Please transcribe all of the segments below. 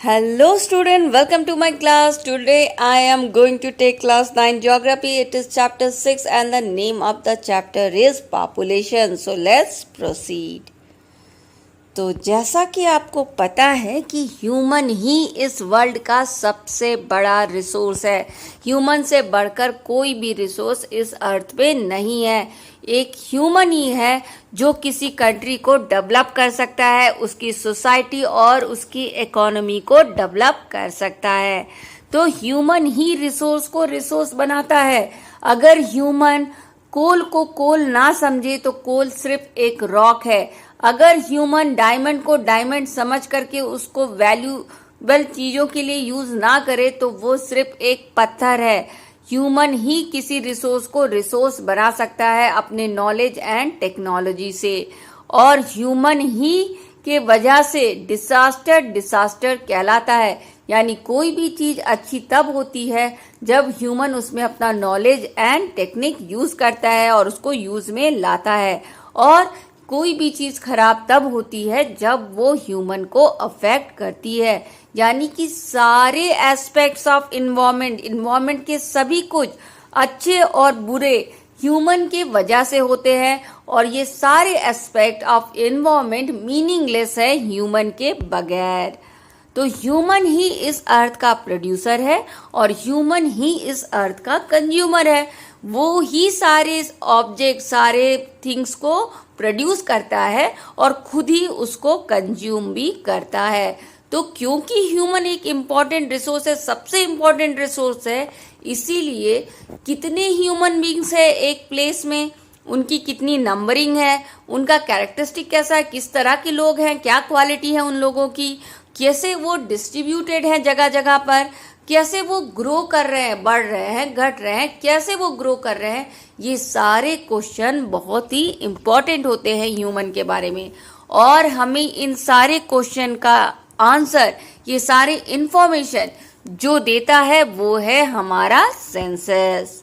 Hello student, welcome to my class. Today I am going to take class 9 geography. It is chapter 6 and the name of the chapter is population. So let's proceed. तो जैसा कि आपको पता है कि human ही इस world का सबसे बड़ा रिसोर्स है। ह्यूमन से बढ़कर कोई भी रिसोर्स इस अर्थ पे नहीं है। एक ह्यूमन ही है जो किसी कंट्री को डेवलप कर सकता है, उसकी सोसाइटी और उसकी इकोनॉमी को डेवलप कर सकता है। तो ह्यूमन ही रिसोर्स को रिसोर्स बनाता है। अगर ह्यूमन कोल को कोल ना समझे तो कोल सिर्फ एक रॉक है। अगर ह्यूमन डायमंड को डायमंड समझ करके उसको वैल्यूबल चीजों के लिए यूज ना करे तो वो सिर्फ एक पत्थर है। ह्यूमन ही किसी रिसोर्स को रिसोर्स बना सकता है अपने नॉलेज एंड टेक्नोलॉजी से, और ह्यूमन ही के वजह से डिसास्टर कहलाता है। यानी कोई भी चीज अच्छी तब होती है जब ह्यूमन उसमें अपना नॉलेज एंड टेक्निक यूज करता है और उसको यूज में लाता है, और कोई भी चीज खराब तब होती है जब वो ह्यूमन को अफेक्ट करती है। यानी कि सारे एस्पेक्ट्स ऑफ इन्वायरमेंट के सभी कुछ अच्छे और बुरे ह्यूमन के वजह से होते हैं, और ये सारे एस्पेक्ट ऑफ इन्वायरमेंट मीनिंगलेस है ह्यूमन के बगैर। तो ह्यूमन ही इस अर्थ का प्रोड्यूसर है और ह्यूमन ही इस अर्थ का कंज्यूमर है। वो ही सारे ऑब्जेक्ट, सारे थिंग्स को प्रोड्यूस करता है और खुद ही उसको कंज्यूम भी करता है। तो क्योंकि ह्यूमन एक इम्पॉर्टेंट रिसोर्स है, सबसे इम्पॉर्टेंट रिसोर्स है, इसीलिए कितने ह्यूमन बींग्स है एक प्लेस में, उनकी कितनी नंबरिंग है, उनका कैरेक्टरिस्टिक कैसा है, किस तरह के लोग हैं, क्या क्वालिटी है उन लोगों की, कैसे वो डिस्ट्रीब्यूटेड हैं जगह जगह पर, कैसे वो ग्रो कर रहे हैं, बढ़ रहे हैं, घट रहे हैं, कैसे वो ग्रो कर रहे हैं, ये सारे क्वेश्चन बहुत ही इम्पोर्टेंट होते हैं ह्यूमन के बारे में। और हमें इन सारे क्वेश्चन का आंसर, ये सारे इंफॉर्मेशन जो देता है वो है हमारा सेंसस।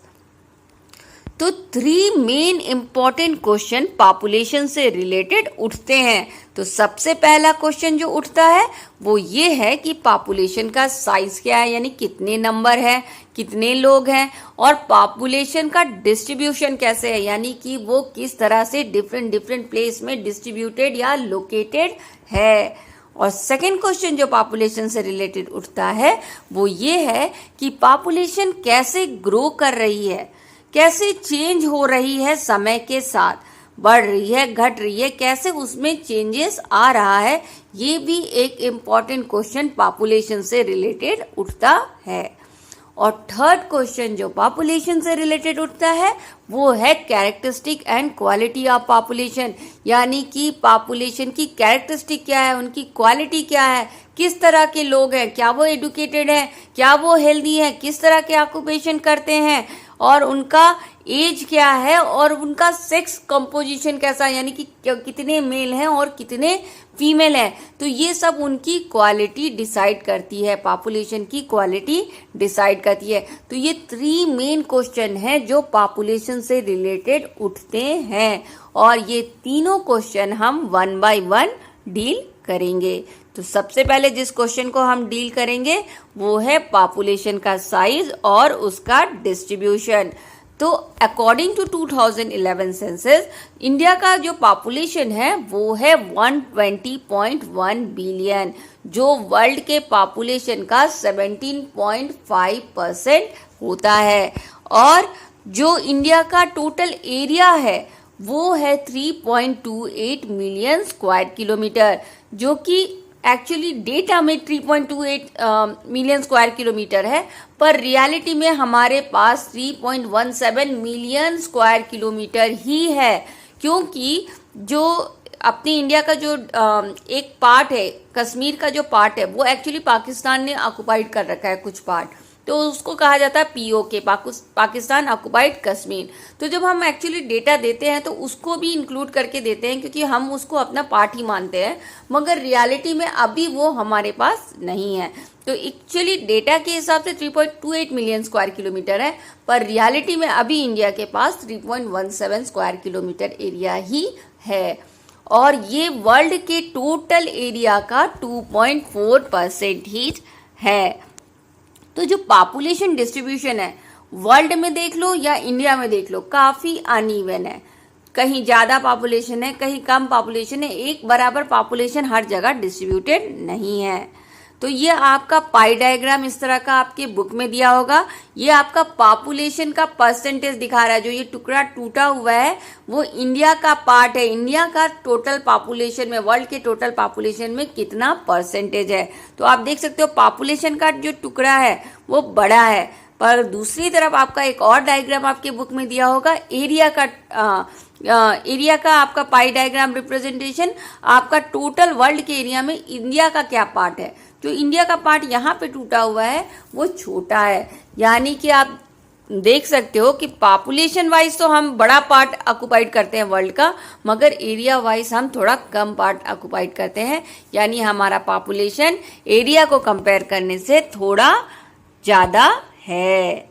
तो 3 मेन इंपॉर्टेंट क्वेश्चन पॉपुलेशन से रिलेटेड उठते हैं। तो सबसे पहला क्वेश्चन जो उठता है वो ये है कि पॉपुलेशन का साइज क्या है, यानी कितने नंबर है, कितने लोग हैं, और पॉपुलेशन का डिस्ट्रीब्यूशन कैसे है, यानी कि वो किस तरह से डिफरेंट प्लेस में डिस्ट्रीब्यूटेड या लोकेटेड है। और सेकेंड क्वेश्चन जो पॉपुलेशन से रिलेटेड उठता है वो ये है कि पॉपुलेशन कैसे ग्रो कर रही है, कैसे चेंज हो रही है, समय के साथ बढ़ रही है, घट रही है, कैसे उसमें चेंजेस आ रहा है। ये भी एक इम्पॉर्टेंट क्वेश्चन पॉपुलेशन से रिलेटेड उठता है। और थर्ड क्वेश्चन जो पॉपुलेशन से रिलेटेड उठता है वो है characteristic and quality of population, यानी कि पॉपुलेशन की कैरेक्टरिस्टिक क्या है, उनकी क्वालिटी क्या है, किस तरह के लोग हैं, क्या वो एडुकेटेड हैं, क्या वो हेल्दी हैं, किस तरह के ऑक्यूपेशन करते हैं, और उनका एज क्या है, और उनका सेक्स कंपोजिशन कैसा है, यानी कि कितने मेल हैं और कितने फीमेल हैं। तो ये सब उनकी क्वालिटी डिसाइड करती है, पॉपुलेशन की क्वालिटी डिसाइड करती है। तो ये 3 मेन क्वेश्चन हैं जो पॉपुलेशन से रिलेटेड उठते हैं, और ये तीनों क्वेश्चन हम 1 बाय 1 डील करेंगे। तो सबसे पहले जिस क्वेश्चन को हम डील करेंगे वो है पॉपुलेशन का साइज और उसका डिस्ट्रीब्यूशन। तो अकॉर्डिंग टू 2011 सेंसस, इंडिया का जो पॉपुलेशन है वो है 120.1 बिलियन, जो वर्ल्ड के पॉपुलेशन का 17.5% होता है। और जो इंडिया का टोटल एरिया है वो है 3.28 मिलियन स्क्वायर किलोमीटर, जो कि एक्चुअली डेटा में 3.28 मिलियन स्क्वायर किलोमीटर है, पर रियलिटी में हमारे पास 3.17 मिलियन स्क्वायर किलोमीटर ही है। क्योंकि जो अपने इंडिया का जो एक पार्ट है, कश्मीर का जो पार्ट है, वो एक्चुअली पाकिस्तान ने ऑक्युपाइड कर रखा है कुछ पार्ट, तो उसको कहा जाता है POK, पाकिस्तान ऑक्युपाइड कश्मीर। तो जब हम एक्चुअली डेटा देते हैं तो उसको भी इंक्लूड करके देते हैं, क्योंकि हम उसको अपना पार्ट ही मानते हैं, मगर रियलिटी में अभी वो हमारे पास नहीं है। तो एक्चुअली डेटा के हिसाब से 3.28 मिलियन स्क्वायर किलोमीटर है, पर रियलिटी में अभी इंडिया के पास 3.17 स्क्वायर किलोमीटर एरिया ही है। और ये वर्ल्ड के टोटल एरिया का 2.4% ही है। तो जो पॉपुलेशन डिस्ट्रीब्यूशन है वर्ल्ड में देख लो या इंडिया में देख लो, काफी अनइवन है। कहीं ज्यादा पॉपुलेशन है, कहीं कम पॉपुलेशन है, एक बराबर पॉपुलेशन हर जगह डिस्ट्रीब्यूटेड नहीं है। तो ये आपका पाई डायग्राम इस तरह का आपके बुक में दिया होगा। ये आपका पॉपुलेशन का परसेंटेज दिखा रहा है। जो ये टुकड़ा टूटा हुआ है वो इंडिया का पार्ट है। इंडिया का टोटल पॉपुलेशन में, वर्ल्ड के टोटल पॉपुलेशन में कितना परसेंटेज है। तो आप देख सकते हो पॉपुलेशन का जो टुकड़ा है वो बड़ा है, पर दूसरी तरफ आपका एक और डायग्राम आपके बुक में दिया होगा एरिया का आपका पाई डायग्राम रिप्रेजेंटेशन, आपका टोटल वर्ल्ड के एरिया में इंडिया का क्या पार्ट है। जो इंडिया का पार्ट यहाँ पे टूटा हुआ है वो छोटा है, यानी कि आप देख सकते हो कि पॉपुलेशन वाइज तो हम बड़ा पार्ट ऑक्युपाइड करते हैं वर्ल्ड का, मगर एरिया वाइज हम थोड़ा कम पार्ट ऑक्युपाइड करते हैं, यानी हमारा पॉपुलेशन एरिया को कंपेयर करने से थोड़ा ज़्यादा है।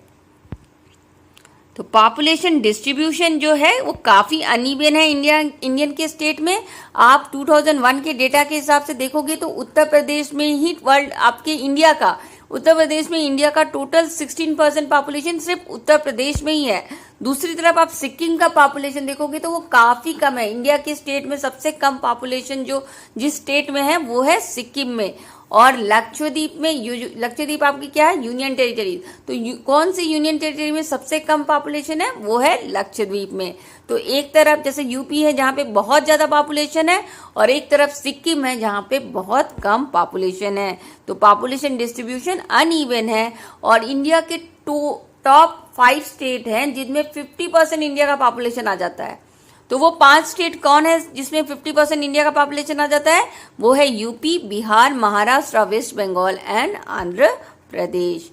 तो पॉपुलेशन डिस्ट्रीब्यूशन जो है वो काफ़ी अनइवन है इंडियन के स्टेट में। आप 2001 के डेटा के हिसाब से देखोगे तो उत्तर प्रदेश में ही वर्ल्ड आपके इंडिया का, उत्तर प्रदेश में इंडिया का टोटल 16% पॉपुलेशन सिर्फ उत्तर प्रदेश में ही है। दूसरी तरफ आप सिक्किम का पॉपुलेशन देखोगे तो वो काफ़ी कम है। इंडिया के स्टेट में सबसे कम पॉपुलेशन जो जिस स्टेट में है वो है सिक्किम में। और लक्षद्वीप में, लक्षद्वीप आपकी क्या है, यूनियन टेरिटरी। तो कौन सी यूनियन टेरिटरी में सबसे कम पॉपुलेशन है, वो है लक्षद्वीप में। तो एक तरफ जैसे यूपी है जहाँ पे बहुत ज़्यादा पॉपुलेशन है, और एक तरफ सिक्किम है जहाँ पे बहुत कम पॉपुलेशन है। तो पॉपुलेशन डिस्ट्रीब्यूशन अनइवन है। और इंडिया के टॉप 5 स्टेट हैं जिनमें 50% इंडिया का पॉपुलेशन आ जाता है। तो वो 5 स्टेट कौन है जिसमें 50% इंडिया का पॉपुलेशन आ जाता है, वो है यूपी, बिहार, महाराष्ट्र, वेस्ट बंगाल एंड आंध्र प्रदेश।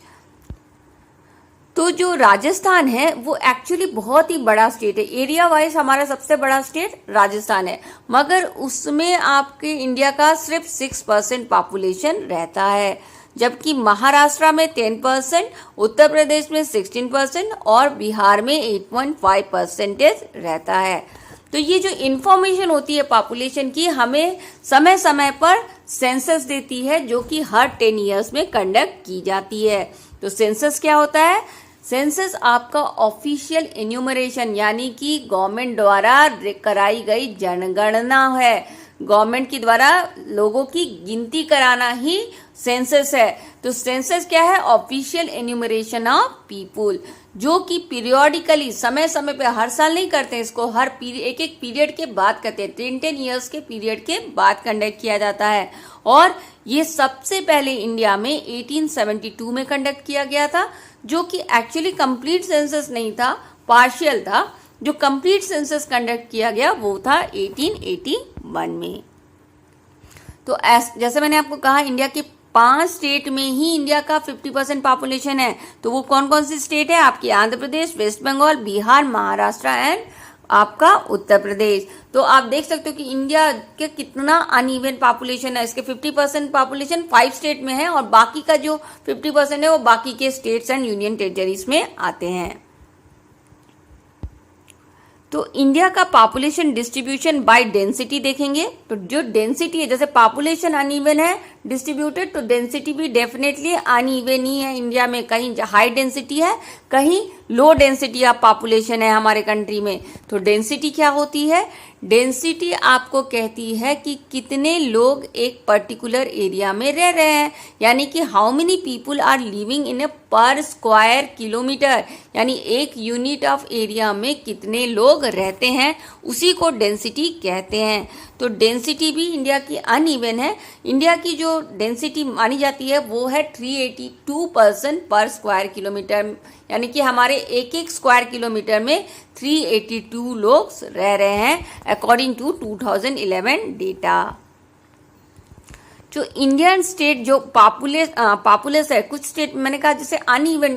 तो जो राजस्थान है वो एक्चुअली बहुत ही बड़ा स्टेट है। एरिया वाइज हमारा सबसे बड़ा स्टेट राजस्थान है, मगर उसमें आपके इंडिया का सिर्फ 6% पॉपुलेशन रहता है, जबकि महाराष्ट्र में 10%, उत्तर प्रदेश में 16% और बिहार में 8.5% रहता है। तो ये जो इन्फॉर्मेशन होती है पॉपुलेशन की, हमें समय समय पर सेंसस देती है, जो कि हर 10 ईयर्स में कंडक्ट की जाती है। तो सेंसस क्या होता है, सेंसस आपका ऑफिशियल एन्यूमरेशन, यानी कि गवर्नमेंट द्वारा कराई गई जनगणना है। गवर्नमेंट के द्वारा लोगों की गिनती कराना ही सेंसस है। तो सेंसस क्या है, ऑफिशियल एन्यूमरेशन ऑफ पीपुल, जो कि पीरियोडिकली समय समय पे, हर साल नहीं करते इसको, हर एक एक पीरियड के बाद करते हैं, 10 ईयर्स के पीरियड के बाद कंडक्ट किया जाता है। और ये सबसे पहले इंडिया में 1872 में कंडक्ट किया गया था, जो कि एक्चुअली कंप्लीट सेंसस नहीं था, पार्शियल था। जो कंप्लीट सेंसस कंडक्ट किया गया वो था 1881 में। तो जैसे मैंने आपको कहा, इंडिया के 5 स्टेट में ही इंडिया का 50% पॉपुलेशन है। तो वो कौन कौन सी स्टेट है आपकी, आंध्र प्रदेश, वेस्ट बंगाल, बिहार, महाराष्ट्र एंड आपका उत्तर प्रदेश। तो आप देख सकते हो कि इंडिया के कितना अनइवन पॉपुलेशन है। इसके 50% पॉपुलेशन 5 स्टेट में है, और बाकी का जो 50% है वो बाकी के स्टेट्स एंड यूनियन टेरिटरीज में आते हैं। तो इंडिया का पॉपुलेशन डिस्ट्रीब्यूशन बाय डेंसिटी देखेंगे। तो जो डेंसिटी है, जैसे पॉपुलेशन अनइवन है डिस्ट्रीब्यूटेड, तो डेंसिटी भी डेफिनेटली अनइवन ही है इंडिया में। कहीं हाई डेंसिटी है, कहीं लो डेंसिटी ऑफ पॉपुलेशन है हमारे कंट्री में। तो डेंसिटी क्या होती है, डेंसिटी आपको कहती है कि कितने लोग एक पर्टिकुलर एरिया में रह रहे हैं, यानी कि how many people are living in a per square kilometre, यानी एक यूनिट ऑफ एरिया में कितने लोग रहते हैं, उसी को डेंसिटी कहते हैं। तो डेंसिटी भी इंडिया की अनइवन है। इंडिया की जो डेंसिटी मानी जाती है वो है 382% पर स्क्वायर किलोमीटर, यानी कि हमारे एक एक स्क्वायर किलोमीटर में 382 लोग रह रहे हैं अकॉर्डिंग टू 2011 डेटा। जो इंडियन स्टेट जो पॉपुलस है, कुछ स्टेट मैंने कहा जैसे अनइवन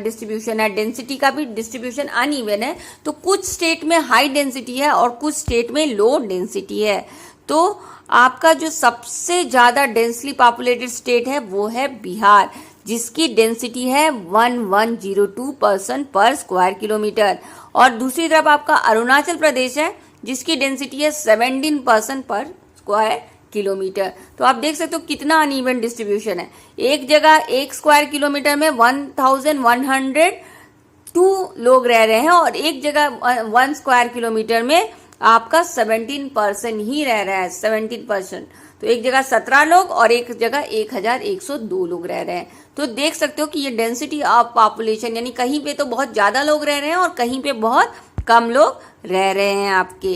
डिस्ट्रीब्यूशन है, डेंसिटी का भी डिस्ट्रीब्यूशन अनइवन है। तो कुछ स्टेट में हाई डेंसिटी है और कुछ स्टेट में लो डेंसिटी है। तो आपका जो सबसे ज़्यादा डेंसली पॉपुलेटेड स्टेट है वो है बिहार, जिसकी डेंसिटी है 1102% पर स्क्वायर किलोमीटर। और दूसरी तरफ आपका अरुणाचल प्रदेश है, जिसकी डेंसिटी है 17% पर स्क्वायर किलोमीटर। तो आप देख सकते हो कितना अनइवन डिस्ट्रीब्यूशन है। एक जगह 1 स्क्वायर किलोमीटर में 1102 लोग रह रहे हैं और एक जगह 1 स्क्वायर किलोमीटर में आपका 17% ही रह रहा है, 17%। तो एक जगह 17 लोग और एक जगह 1102 लोग रह रहे हैं। तो देख सकते हो कि ये डेंसिटी ऑफ पॉपुलेशन, यानी कहीं पे तो बहुत ज़्यादा लोग रह रहे हैं और कहीं पे बहुत कम लोग रह रहे हैं आपके।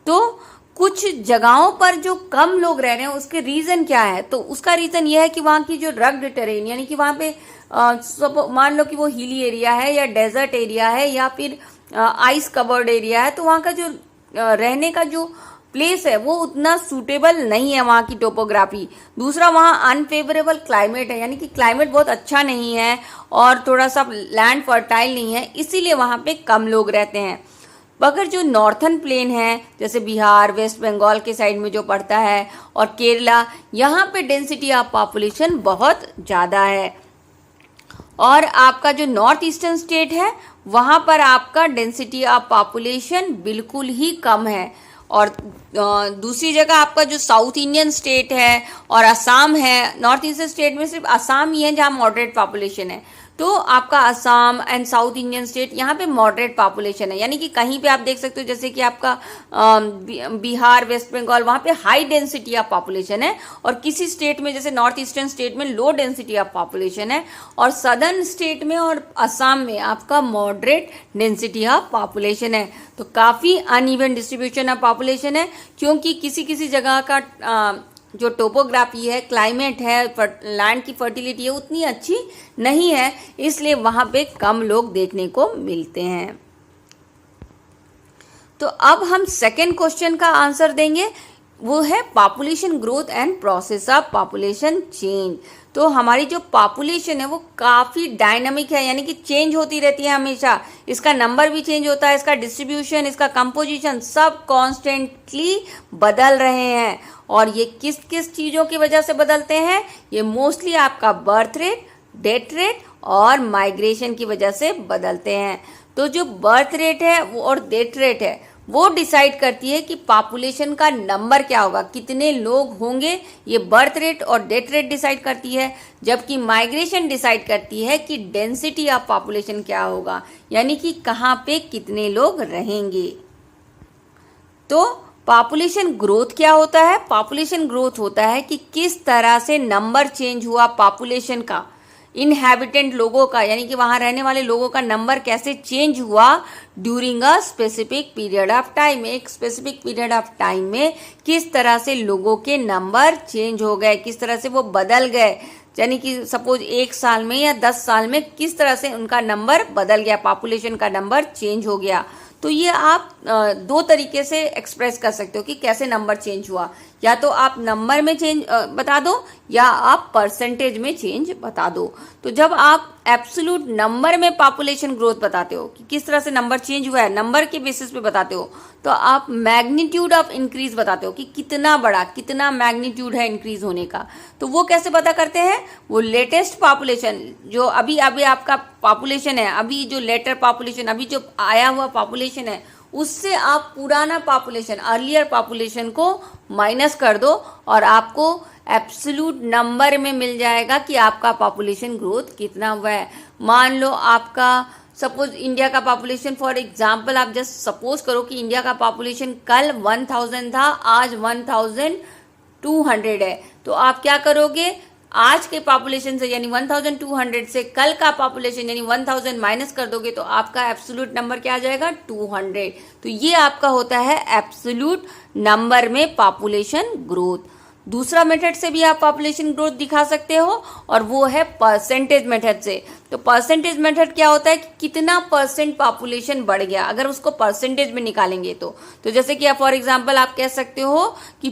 तो कुछ जगहों पर जो कम लोग रह रहे हैं उसके रीज़न क्या है? तो उसका रीज़न ये है कि वहाँ की जो रग्ड टेरेन, यानी कि वहाँ पे सब मान लो कि वो हिली एरिया है या डेजर्ट एरिया है या फिर आइस कवर्ड एरिया है, तो वहाँ का जो रहने का जो प्लेस है वो उतना सूटेबल नहीं है, वहाँ की टोपोग्राफी। दूसरा, वहाँ अनफेवरेबल क्लाइमेट है, यानी कि क्लाइमेट बहुत अच्छा नहीं है और थोड़ा सा लैंड फर्टाइल नहीं है, इसीलिए वहाँ पे कम लोग रहते हैं। मगर जो नॉर्थन प्लेन है, जैसे बिहार, वेस्ट बंगाल के साइड में जो पड़ता है और केरला, यहाँ पे डेंसिटी ऑफ पॉपुलेशन बहुत ज़्यादा है। और आपका जो नॉर्थ ईस्टर्न स्टेट है वहाँ पर आपका डेंसिटी ऑफ पॉपुलेशन बिल्कुल ही कम है। और दूसरी जगह आपका जो साउथ इंडियन स्टेट है और असम है, नॉर्थ ईस्टर्न स्टेट में सिर्फ असम ही है जहाँ मॉडरेट पॉपुलेशन है। तो आपका Assam and south Indian state यहाँ पे मॉडरेट पॉपुलेशन है, यानी कि कहीं पे आप देख सकते हो जैसे कि आपका बिहार, वेस्ट बंगाल, वहाँ पे हाई डेंसिटी ऑफ पॉपुलेशन है और किसी स्टेट में जैसे नॉर्थ ईस्टर्न स्टेट में लो डेंसिटी ऑफ पॉपुलेशन है और सदर्न स्टेट में और असम में आपका मॉडरेट डेंसिटी ऑफ पॉपुलेशन है। तो काफ़ी अनइवन डिस्ट्रीब्यूशन ऑफ पॉपुलेशन है, क्योंकि किसी किसी जगह का जो टोपोग्राफी है, क्लाइमेट है, लैंड की फर्टिलिटी है उतनी अच्छी नहीं है, इसलिए वहाँ पे कम लोग देखने को मिलते हैं। तो अब हम सेकेंड क्वेश्चन का आंसर देंगे, वो है population growth and process of population change. तो हमारी जो पॉपुलेशन है वो काफ़ी डायनामिक है, यानी कि चेंज होती रहती है हमेशा। इसका नंबर भी चेंज होता है, इसका डिस्ट्रीब्यूशन, इसका कंपोजिशन सब कॉन्स्टेंटली बदल रहे हैं। और ये किस किस चीज़ों की वजह से बदलते हैं? ये मोस्टली आपका बर्थ रेट, डेथ रेट और माइग्रेशन की वजह से बदलते हैं। तो जो बर्थ रेट है वो और डेथ रेट है वो डिसाइड करती है कि पॉपुलेशन का नंबर क्या होगा, कितने लोग होंगे, ये बर्थ रेट और डेथ रेट डिसाइड करती है। जबकि माइग्रेशन डिसाइड करती है कि डेंसिटी ऑफ पॉपुलेशन क्या होगा, यानी कि कहाँ पे कितने लोग रहेंगे। तो पॉपुलेशन ग्रोथ क्या होता है? पॉपुलेशन ग्रोथ होता है कि किस तरह से नंबर चेंज हुआ पॉपुलेशन का, इनहैबिटेंट लोगों का, यानी कि वहाँ रहने वाले लोगों का नंबर कैसे चेंज हुआ during a specific period of time. एक स्पेसिफिक पीरियड ऑफ टाइम में किस तरह से लोगों के नंबर चेंज हो गए, किस तरह से वो बदल गए, यानी कि सपोज 1 साल में या 10 साल में किस तरह से उनका नंबर बदल गया, पॉपुलेशन का नंबर चेंज हो गया। तो ये आप दो तरीके से एक्सप्रेस कर सकते हो कि कैसे नंबर चेंज हुआ। या तो आप नंबर में चेंज बता दो या आप परसेंटेज में चेंज बता दो। तो जब आप एब्सोल्यूट नंबर में पॉपुलेशन ग्रोथ बताते हो कि किस तरह से नंबर चेंज हुआ है, नंबर के बेसिस पे बताते हो, तो आप मैग्नीट्यूड ऑफ इंक्रीज बताते हो कि कितना बड़ा, कितना मैग्नीट्यूड है इंक्रीज होने का। तो वो कैसे पता करते हैं? वो लेटेस्ट पॉपुलेशन जो अभी अभी आपका पॉपुलेशन है, अभी जो लेटर पॉपुलेशन, अभी जो आया हुआ पॉपुलेशन है, उससे आप पुराना पॉपुलेशन, अर्लियर पॉपुलेशन को माइनस कर दो और आपको एब्सोल्यूट नंबर में मिल जाएगा कि आपका पॉपुलेशन ग्रोथ कितना हुआ है। मान लो आपका सपोज इंडिया का पॉपुलेशन, फॉर एग्जांपल आप जस्ट सपोज करो कि इंडिया का पॉपुलेशन कल 1000 था, आज 1200 है। तो आप क्या करोगे? आज के पॉपुलेशन से यानी 1200 से कल का पॉपुलेशन यानी 1000 माइनस कर दोगे तो आपका एब्सोल्यूट नंबर क्या आ जाएगा? 200। तो ये आपका होता है एब्सोल्यूट नंबर में पॉपुलेशन ग्रोथ। दूसरा मेथड से भी आप पॉपुलेशन ग्रोथ दिखा सकते हो और वो है परसेंटेज मेथड से। तो परसेंटेज मेथड क्या होता है कि कितना परसेंट पॉपुलेशन बढ़ गया, अगर उसको परसेंटेज में निकालेंगे तो जैसे कि फॉर एग्जांपल आप कह सकते हो कि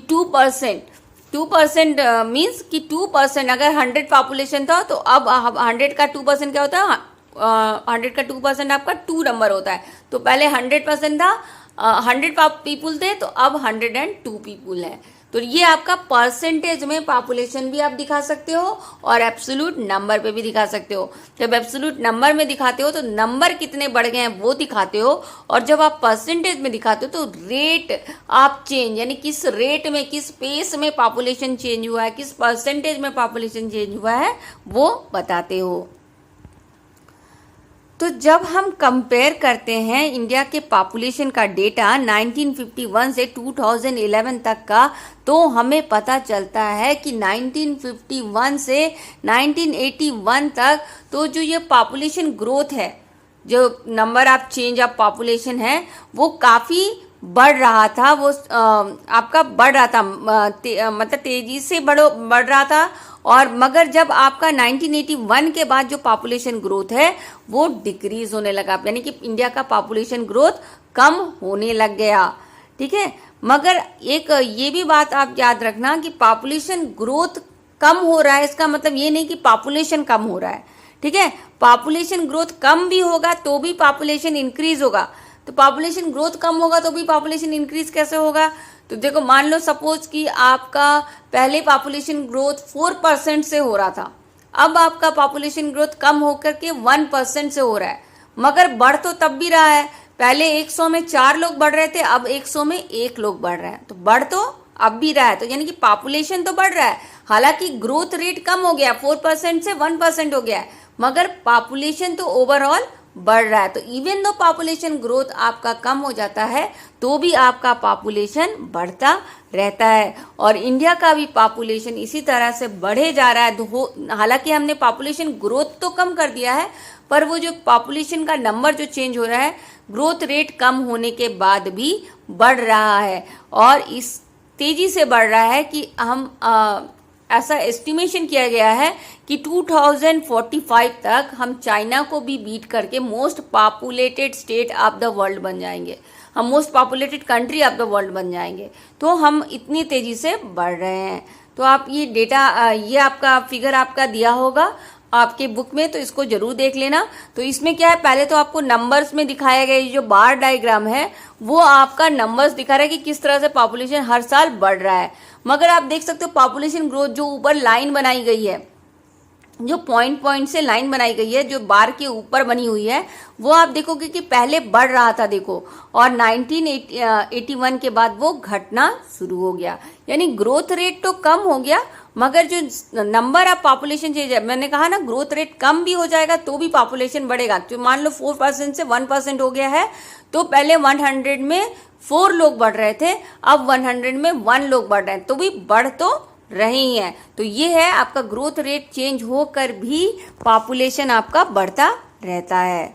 2% मीन्स कि 2%, अगर 100 पॉपुलेशन था तो अब 100 का 2% क्या होता है? 100 का 2% आपका 2 नंबर होता है। तो पहले 100% था, 100 पीपुल थे, तो अब 102 पीपुल है। तो ये आपका परसेंटेज में पॉपुलेशन भी आप दिखा सकते हो और एब्सोल्यूट नंबर पे भी दिखा सकते हो। जब एब्सोल्यूट नंबर में दिखाते हो तो नंबर कितने बढ़ गए हैं वो दिखाते हो, और जब आप परसेंटेज में दिखाते हो तो रेट आप चेंज, यानी किस रेट में, किस पेस में पॉपुलेशन चेंज हुआ है, किस परसेंटेज में पॉपुलेशन चेंज हुआ है वो बताते हो। तो जब हम कंपेयर करते हैं इंडिया के पॉपुलेशन का डेटा 1951 से 2011 तक का, तो हमें पता चलता है कि 1951 से 1981 तक तो जो ये पॉपुलेशन ग्रोथ है, जो number of change of population है वो काफ़ी बढ़ रहा था, वो आपका बढ़ रहा था, मतलब तेजी से बढ़ रहा था। और मगर जब आपका 1981 के बाद जो पॉपुलेशन ग्रोथ है वो डिक्रीज होने लगा, यानी कि इंडिया का पॉपुलेशन ग्रोथ कम होने लग गया। ठीक है, मगर एक ये भी बात आप याद रखना कि पॉपुलेशन ग्रोथ कम हो रहा है, इसका मतलब ये नहीं कि पॉपुलेशन कम हो रहा है। ठीक है, पॉपुलेशन ग्रोथ कम भी होगा तो भी पॉपुलेशन इंक्रीज होगा। तो पॉपुलेशन ग्रोथ कम होगा तो भी पॉपुलेशन इंक्रीज कैसे होगा? तो देखो, मान लो सपोज कि आपका पहले पॉपुलेशन ग्रोथ 4% से हो रहा था, अब आपका पॉपुलेशन ग्रोथ कम होकर के 1% से हो रहा है, मगर बढ़ तो तब भी रहा है। पहले 100 में 4 लोग बढ़ रहे थे, अब 100 में 1 लोग बढ़ रहे हैं, तो बढ़ तो अब भी रहा है। तो यानी कि पॉपुलेशन तो बढ़ रहा है, हालांकि ग्रोथ रेट कम हो गया, 4% से 1% हो गया है, मगर पॉपुलेशन तो ओवरऑल बढ़ रहा है। तो इवन दो पॉपुलेशन ग्रोथ आपका कम हो जाता है तो भी आपका पॉपुलेशन बढ़ता रहता है। और इंडिया का भी पॉपुलेशन इसी तरह से बढ़े जा रहा है। हालांकि हमने पॉपुलेशन ग्रोथ तो कम कर दिया है, पर वो जो पॉपुलेशन का नंबर जो चेंज हो रहा है, ग्रोथ रेट कम होने के बाद भी बढ़ रहा है, और इस तेजी से बढ़ रहा है कि हम ऐसा एस्टिमेशन किया गया है कि 2045 तक हम चाइना को भी बीट करके most populated state of the world बन जाएंगे, हम most populated country of the world बन जाएंगे। तो हम इतनी तेजी से बढ़ रहे हैं। तो आप ये डेटा, ये आपका फिगर आपका दिया होगा आपके बुक में, तो इसको जरूर देख लेना। तो इसमें क्या है, पहले तो आपको नंबर्स में दिखाया गया, ये जो बार डायग्राम है वो आपका नंबर्स दिखा रहा है कि किस तरह से पॉपुलेशन हर साल बढ़ रहा है। मगर आप देख सकते हो पॉपुलेशन ग्रोथ जो ऊपर लाइन बनाई गई है, जो पॉइंट से लाइन बनाई गई है, जो बार के ऊपर बनी हुई है, वो आप देखोगे कि पहले बढ़ रहा था, देखो, और 1981 के बाद वो घटना शुरू हो गया। यानी ग्रोथ रेट तो कम हो गया, मगर जो नंबर ऑफ पॉपुलेशन चेंज है, मैंने कहा ना, ग्रोथ रेट कम भी हो जाएगा तो भी पॉपुलेशन बढ़ेगा। तो मान लो 4% से 1% हो गया है, तो पहले 100 में 4 लोग बढ़ रहे थे, अब 100 में 1 लोग बढ़ रहे हैं, तो भी बढ़ तो रही हैं। तो ये है आपका ग्रोथ रेट चेंज होकर भी पॉपुलेशन आपका बढ़ता रहता है।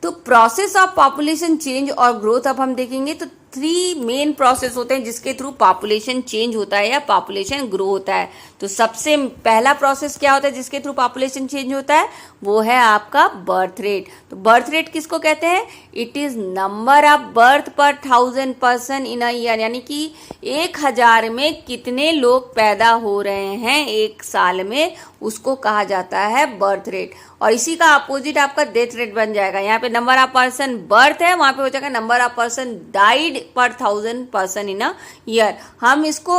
तो प्रोसेस ऑफ पॉपुलेशन चेंज और ग्रोथ अब हम देखेंगे। तो 3 मेन प्रोसेस होते हैं जिसके थ्रू पॉपुलेशन चेंज होता है या पॉपुलेशन ग्रो होता है। तो सबसे पहला प्रोसेस क्या होता है जिसके थ्रू पॉपुलेशन चेंज होता है, वो है आपका बर्थ रेट। तो बर्थ रेट किसको कहते हैं? It is number of birth पर 1000 पर्सन इन अ ईयर, यानी कि 1000 में कितने लोग पैदा हो रहे हैं एक साल में, उसको कहा जाता है बर्थ रेट। और इसी का अपोजिट आपका डेथ रेट बन जाएगा। यहाँ पे नंबर ऑफ पर्सन बर्थ है, वहां पे हो जाएगा नंबर ऑफ पर्सन डाइड पर 1000 पर्सन इन अ ईयर। हम इसको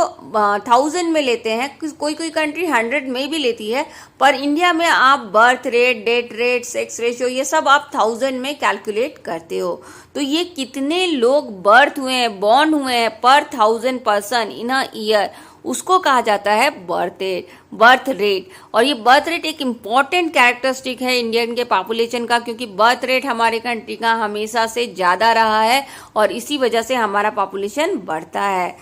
1000 में लेते हैं, कोई कोई कंट्री 100 में भी लेती है, पर इंडिया में आप birth rate, death rate, sex ratio, ये सब आप 1000 में कैलकुलेट करते हो। तो ये कितने लोग बर्थ हुए हैं, बॉर्न हुए हैं पर 1000 पर्सन इन अ ईयर, उसको कहा जाता है बर्थ रेट। और ये बर्थ रेट एक इम्पॉर्टेंट कैरेक्टरिस्टिक है इंडियन के पॉपुलेशन का, क्योंकि बर्थ रेट हमारे कंट्री का हमेशा से ज़्यादा रहा है और इसी वजह से हमारा पॉपुलेशन बढ़ता है।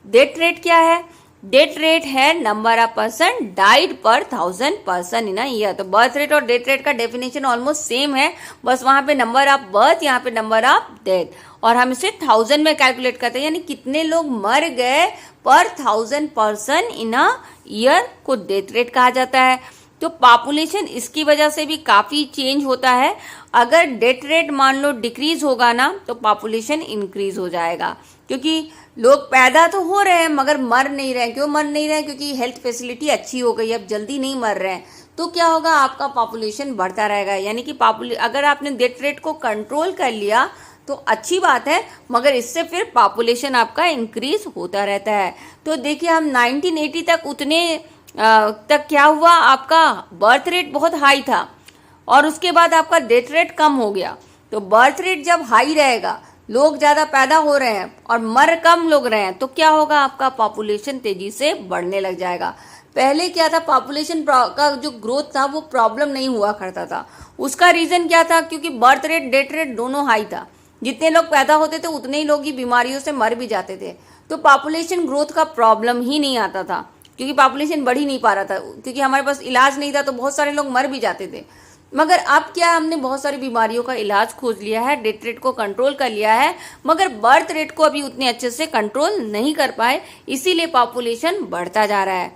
डेथ रेट क्या है? डेथ रेट है नंबर ऑफ पर्सन डाइड पर 1000 पर्सन इन अ ईयर। तो बर्थ रेट और डेथ रेट का डेफिनेशन ऑलमोस्ट सेम है, बस वहां पे नंबर ऑफ बर्थ, यहाँ पे नंबर ऑफ डेथ, और हम इसे 1000 में कैलकुलेट करते हैं, यानी कितने लोग मर गए पर 1000 पर्सन इन अ ईयर को डेथ रेट कहा जाता है। तो पॉपुलेशन इसकी वजह से भी काफ़ी चेंज होता है। अगर डेथ रेट मान लो डिक्रीज होगा ना, तो पॉपुलेशन इंक्रीज हो जाएगा, क्योंकि लोग पैदा तो हो रहे हैं मगर मर नहीं रहे हैं। क्यों मर नहीं रहे हैं? क्योंकि हेल्थ फैसिलिटी अच्छी हो गई, अब जल्दी नहीं मर रहे हैं। तो क्या होगा, आपका पॉपुलेशन बढ़ता रहेगा। यानी कि अगर आपने डेथ रेट को कंट्रोल कर लिया तो अच्छी बात है, मगर इससे फिर पॉपुलेशन आपका इंक्रीज होता रहता है। तो देखिए हम 1980 तक उतने तक क्या हुआ, आपका बर्थ रेट बहुत हाई था और उसके बाद आपका डेथ रेट कम हो गया। तो बर्थ रेट जब हाई रहेगा, लोग ज़्यादा पैदा हो रहे हैं और मर कम लोग रहे हैं, तो क्या होगा, आपका पॉपुलेशन तेजी से बढ़ने लग जाएगा। पहले क्या था, पॉपुलेशन का जो ग्रोथ था वो प्रॉब्लम नहीं हुआ करता था। उसका रीज़न क्या था, क्योंकि बर्थ रेट डेथ रेट दोनों हाई था। जितने लोग पैदा होते थे उतने ही लोग ही बीमारियों से मर भी जाते थे। तो पॉपुलेशन ग्रोथ का प्रॉब्लम ही नहीं आता था, क्योंकि पॉपुलेशन बढ़ ही नहीं पा रहा था, क्योंकि हमारे पास इलाज नहीं था, तो बहुत सारे लोग मर भी जाते थे। मगर अब क्या, हमने बहुत सारी बीमारियों का इलाज खोज लिया है, डेथ रेट को कंट्रोल कर लिया है, मगर बर्थ रेट को अभी उतने अच्छे से कंट्रोल नहीं कर पाए, इसीलिए पॉपुलेशन बढ़ता जा रहा है।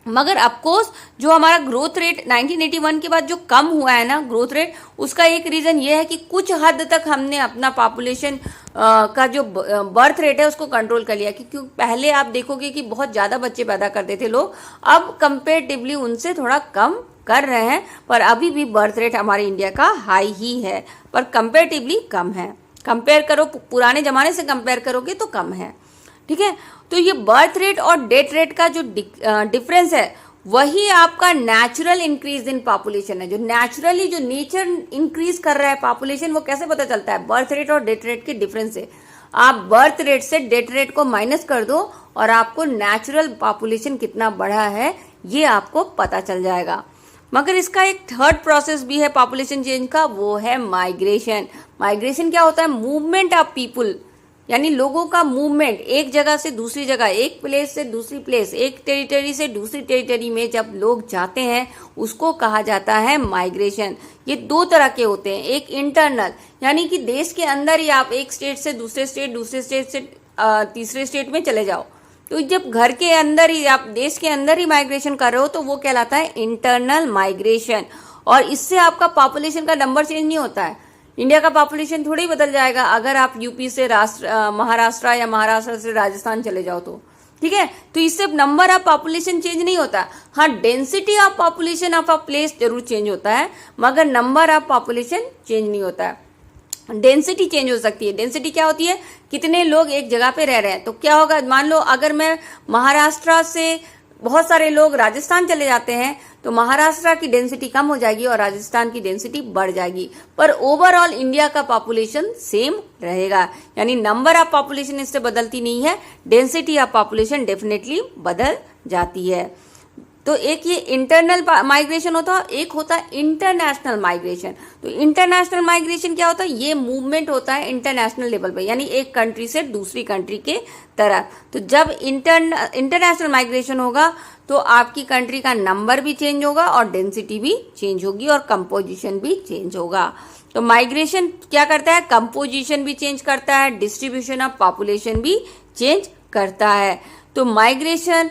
मगर ऑफकोर्स जो हमारा ग्रोथ रेट 1981 के बाद जो कम हुआ है ना ग्रोथ रेट, उसका एक रीज़न ये है कि कुछ हद तक हमने अपना पॉपुलेशन का जो बर्थ रेट है उसको कंट्रोल कर लिया। क्योंकि पहले आप देखोगे कि बहुत ज़्यादा बच्चे पैदा करते थे लोग, अब कंपेरेटिवली उनसे थोड़ा कम कर रहे हैं, पर अभी भी बर्थ रेट हमारे इंडिया का हाई ही है, पर कंपेरेटिवली कम है। कंपेयर करो, पुराने ज़माने से कंपेयर करोगे तो कम है, ठीक है। तो ये बर्थ रेट और डेथ रेट का जो डिफरेंस है वही आपका नेचुरल इंक्रीज इन पॉपुलेशन है। जो नेचुरली जो नेचर इंक्रीज कर रहा है पॉपुलेशन, वो कैसे पता चलता है, बर्थ रेट और डेथ रेट के डिफरेंस से। आप बर्थ रेट से डेथ रेट को माइनस कर दो और आपको नेचुरल पॉपुलेशन कितना बढ़ा है ये आपको पता चल जाएगा। मगर इसका एक थर्ड प्रोसेस भी है पॉपुलेशन चेंज का, वो है माइग्रेशन। माइग्रेशन क्या होता है, मूवमेंट ऑफ पीपुल, यानी लोगों का मूवमेंट एक जगह से दूसरी जगह, एक प्लेस से दूसरी प्लेस, एक टेरिटरी से दूसरी टेरिटरी में जब लोग जाते हैं उसको कहा जाता है माइग्रेशन। ये दो तरह के होते हैं, एक इंटरनल, यानी कि देश के अंदर ही आप एक स्टेट से दूसरे स्टेट, दूसरे स्टेट से तीसरे स्टेट में चले जाओ। तो जब घर के अंदर ही आप देश के अंदर ही माइग्रेशन कर रहे हो तो वो कहलाता है इंटरनल माइग्रेशन, और इससे आपका पॉपुलेशन का नंबर चेंज नहीं होता है। इंडिया का पॉपुलेशन थोड़ी बदल जाएगा अगर आप यूपी से महाराष्ट्र या महाराष्ट्र से राजस्थान चले जाओ तो, ठीक है। तो इससे नंबर ऑफ पॉपुलेशन चेंज नहीं होता। हाँ, density of population of a place जरूर चेंज होता है, मगर नंबर ऑफ पॉपुलेशन चेंज नहीं होता है। डेंसिटी चेंज हो सकती है। डेंसिटी क्या होती है, कितने लोग एक जगह पे रह रहे हैं। तो क्या होगा, मान लो अगर मैं महाराष्ट्र से बहुत सारे लोग राजस्थान चले जाते हैं तो महाराष्ट्र की डेंसिटी कम हो जाएगी और राजस्थान की डेंसिटी बढ़ जाएगी, पर ओवरऑल इंडिया का पॉपुलेशन सेम रहेगा। यानी नंबर ऑफ पॉपुलेशन इससे बदलती नहीं है, डेंसिटी ऑफ पॉपुलेशन डेफिनेटली बदल जाती है। तो एक ये इंटरनल माइग्रेशन होता है, एक होता है इंटरनेशनल माइग्रेशन। तो इंटरनेशनल माइग्रेशन क्या होता है, ये मूवमेंट होता है इंटरनेशनल लेवल पे, यानी एक कंट्री से दूसरी कंट्री के तरफ। तो जब इंटरनेशनल माइग्रेशन होगा तो आपकी कंट्री का नंबर भी चेंज होगा और डेंसिटी भी चेंज होगी और कंपोजिशन भी चेंज होगा। तो माइग्रेशन क्या करता है, कंपोजिशन भी चेंज करता है, डिस्ट्रीब्यूशन ऑफ पॉपुलेशन भी चेंज करता है। तो माइग्रेशन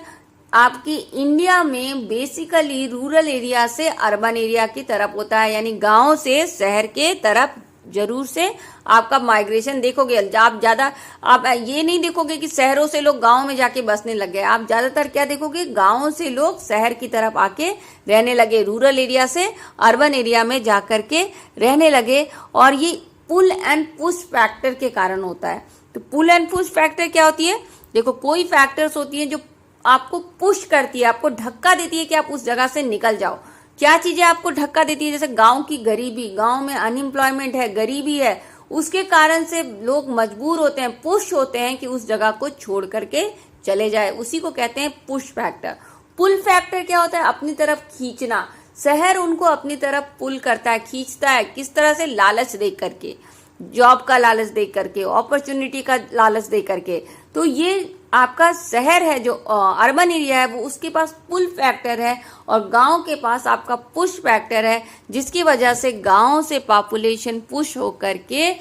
आपकी इंडिया में बेसिकली रूरल एरिया से अर्बन एरिया की तरफ होता है, यानी गांव से शहर के तरफ जरूर से आपका माइग्रेशन देखोगे। आप ये नहीं देखोगे कि शहरों से लोग गांव में जाके बसने लग गए। आप ज्यादातर क्या देखोगे, गांव से लोग शहर की तरफ आके रहने लगे, रूरल एरिया से अर्बन एरिया में जाकर के रहने लगे। और ये पुल एंड पुश फैक्टर के कारण होता है। तो पुल एंड पुश फैक्टर क्या होती है, देखो कोई फैक्टर्स होती है जो आपको पुश करती है, आपको धक्का देती है कि आप उस जगह से निकल जाओ। क्या चीजें आपको धक्का देती है, जैसे गांव की गरीबी, गांव में अनएम्प्लॉयमेंट है, गरीबी है, उसके कारण से लोग मजबूर होते हैं, पुश होते हैं कि उस जगह को छोड़ करके चले जाए, उसी को कहते हैं पुश फैक्टर। पुल फैक्टर क्या होता है, अपनी तरफ खींचना। शहर उनको अपनी तरफ पुल करता है, खींचता है, किस तरह से, लालच दे करके, जॉब का लालच दे करके, अपॉर्चुनिटी का लालच दे करके। तो ये आपका शहर है जो अर्बन एरिया है वो उसके पास पुल फैक्टर है और गांव के पास आपका पुश फैक्टर है, जिसकी वजह से गांव से पॉपुलेशन पुश होकर के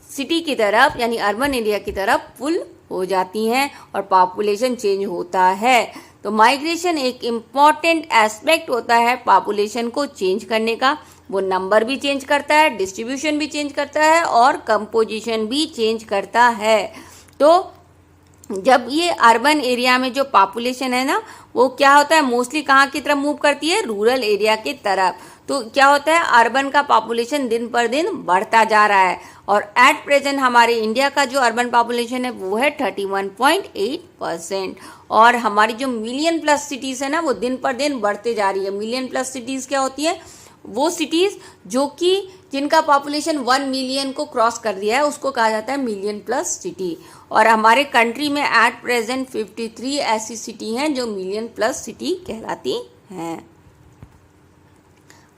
सिटी की तरफ यानी अर्बन एरिया की तरफ पुल हो जाती हैं और पॉपुलेशन चेंज होता है। तो माइग्रेशन एक इम्पॉर्टेंट एस्पेक्ट होता है पॉपुलेशन को चेंज करने का। वो नंबर भी चेंज करता है, डिस्ट्रीब्यूशन भी चेंज करता है और कंपोजिशन भी चेंज करता है। तो जब ये अर्बन एरिया में जो पॉपुलेशन है ना, वो क्या होता है, मोस्टली कहाँ की तरफ मूव करती है, रूरल एरिया की तरफ। तो क्या होता है, अर्बन का पॉपुलेशन दिन पर दिन बढ़ता जा रहा है। और एट प्रेजेंट हमारे इंडिया का जो अर्बन पॉपुलेशन है वो है 31.8%। और हमारी जो मिलियन प्लस सिटीज़ है ना, वो दिन पर दिन बढ़ते जा रही है। मिलियन प्लस सिटीज़ क्या होती है, वो सिटीज़ जो कि जिनका पॉपुलेशन 1 मिलियन को क्रॉस कर दिया है, उसको कहा जाता है मिलियन प्लस सिटी। और हमारे कंट्री में एट प्रेजेंट 53 ऐसी सिटी हैं जो मिलियन प्लस सिटी कहलाती हैं।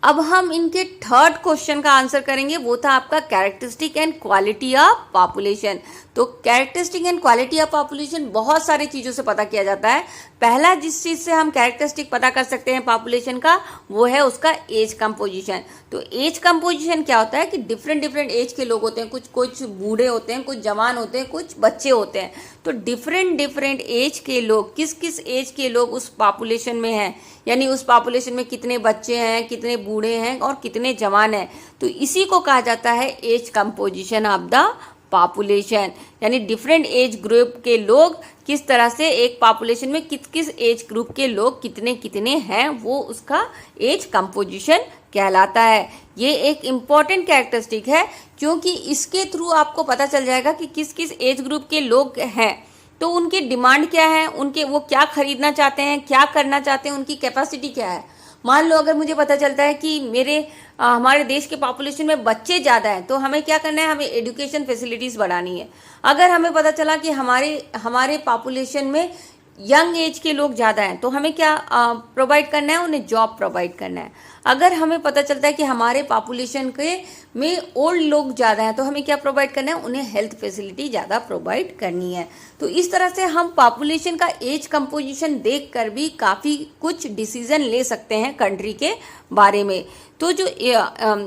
अब हम इनके थर्ड क्वेश्चन का आंसर करेंगे, वो था आपका characteristic and quality of population. तो characteristic and quality of population बहुत सारी चीज़ों से पता किया जाता है। पहला जिस चीज़ से हम कैरेक्टरिस्टिक पता कर सकते हैं पॉपुलेशन का, वो है उसका एज कंपोजिशन। तो एज कंपोजिशन क्या होता है कि डिफरेंट डिफरेंट एज के लोग होते हैं, कुछ बूढ़े होते हैं, कुछ जवान होते हैं, कुछ बच्चे होते हैं। तो डिफरेंट डिफरेंट एज के लोग, किस किस एज के लोग उस पॉपुलेशन में हैं, यानी उस पॉपुलेशन में कितने बच्चे हैं, कितने बूढ़े हैं और कितने जवान हैं, तो इसी को कहा जाता है age composition of the population. यानी डिफरेंट एज ग्रुप के लोग किस तरह से एक पॉपुलेशन में किस किस एज ग्रुप के लोग कितने कितने हैं, वो उसका एज कंपोजिशन कहलाता है। ये एक इम्पॉर्टेंट कैरेक्टरिस्टिक है, क्योंकि इसके थ्रू आपको पता चल जाएगा कि किस किस एज ग्रुप के लोग हैं, तो उनकी डिमांड क्या है, उनके वो क्या खरीदना चाहते हैं, क्या करना चाहते हैं, उनकी कैपेसिटी क्या है। मान लो अगर मुझे पता चलता है कि हमारे देश के पॉपुलेशन में बच्चे ज़्यादा हैं, तो हमें क्या करना है, हमें एजुकेशन फैसिलिटीज़ बढ़ानी है। अगर हमें पता चला कि हमारे पॉपुलेशन में यंग एज के लोग ज़्यादा हैं, तो हमें क्या प्रोवाइड करना है, उन्हें जॉब प्रोवाइड करना है। अगर हमें पता चलता है कि हमारे पॉपुलेशन में ओल्ड लोग ज़्यादा हैं, तो हमें क्या प्रोवाइड करना है, उन्हें हेल्थ फैसिलिटी ज़्यादा प्रोवाइड करनी है। तो इस तरह से हम पॉपुलेशन का एज कंपोजिशन देख कर भी काफ़ी कुछ डिसीजन ले सकते हैं कंट्री के बारे में। तो जो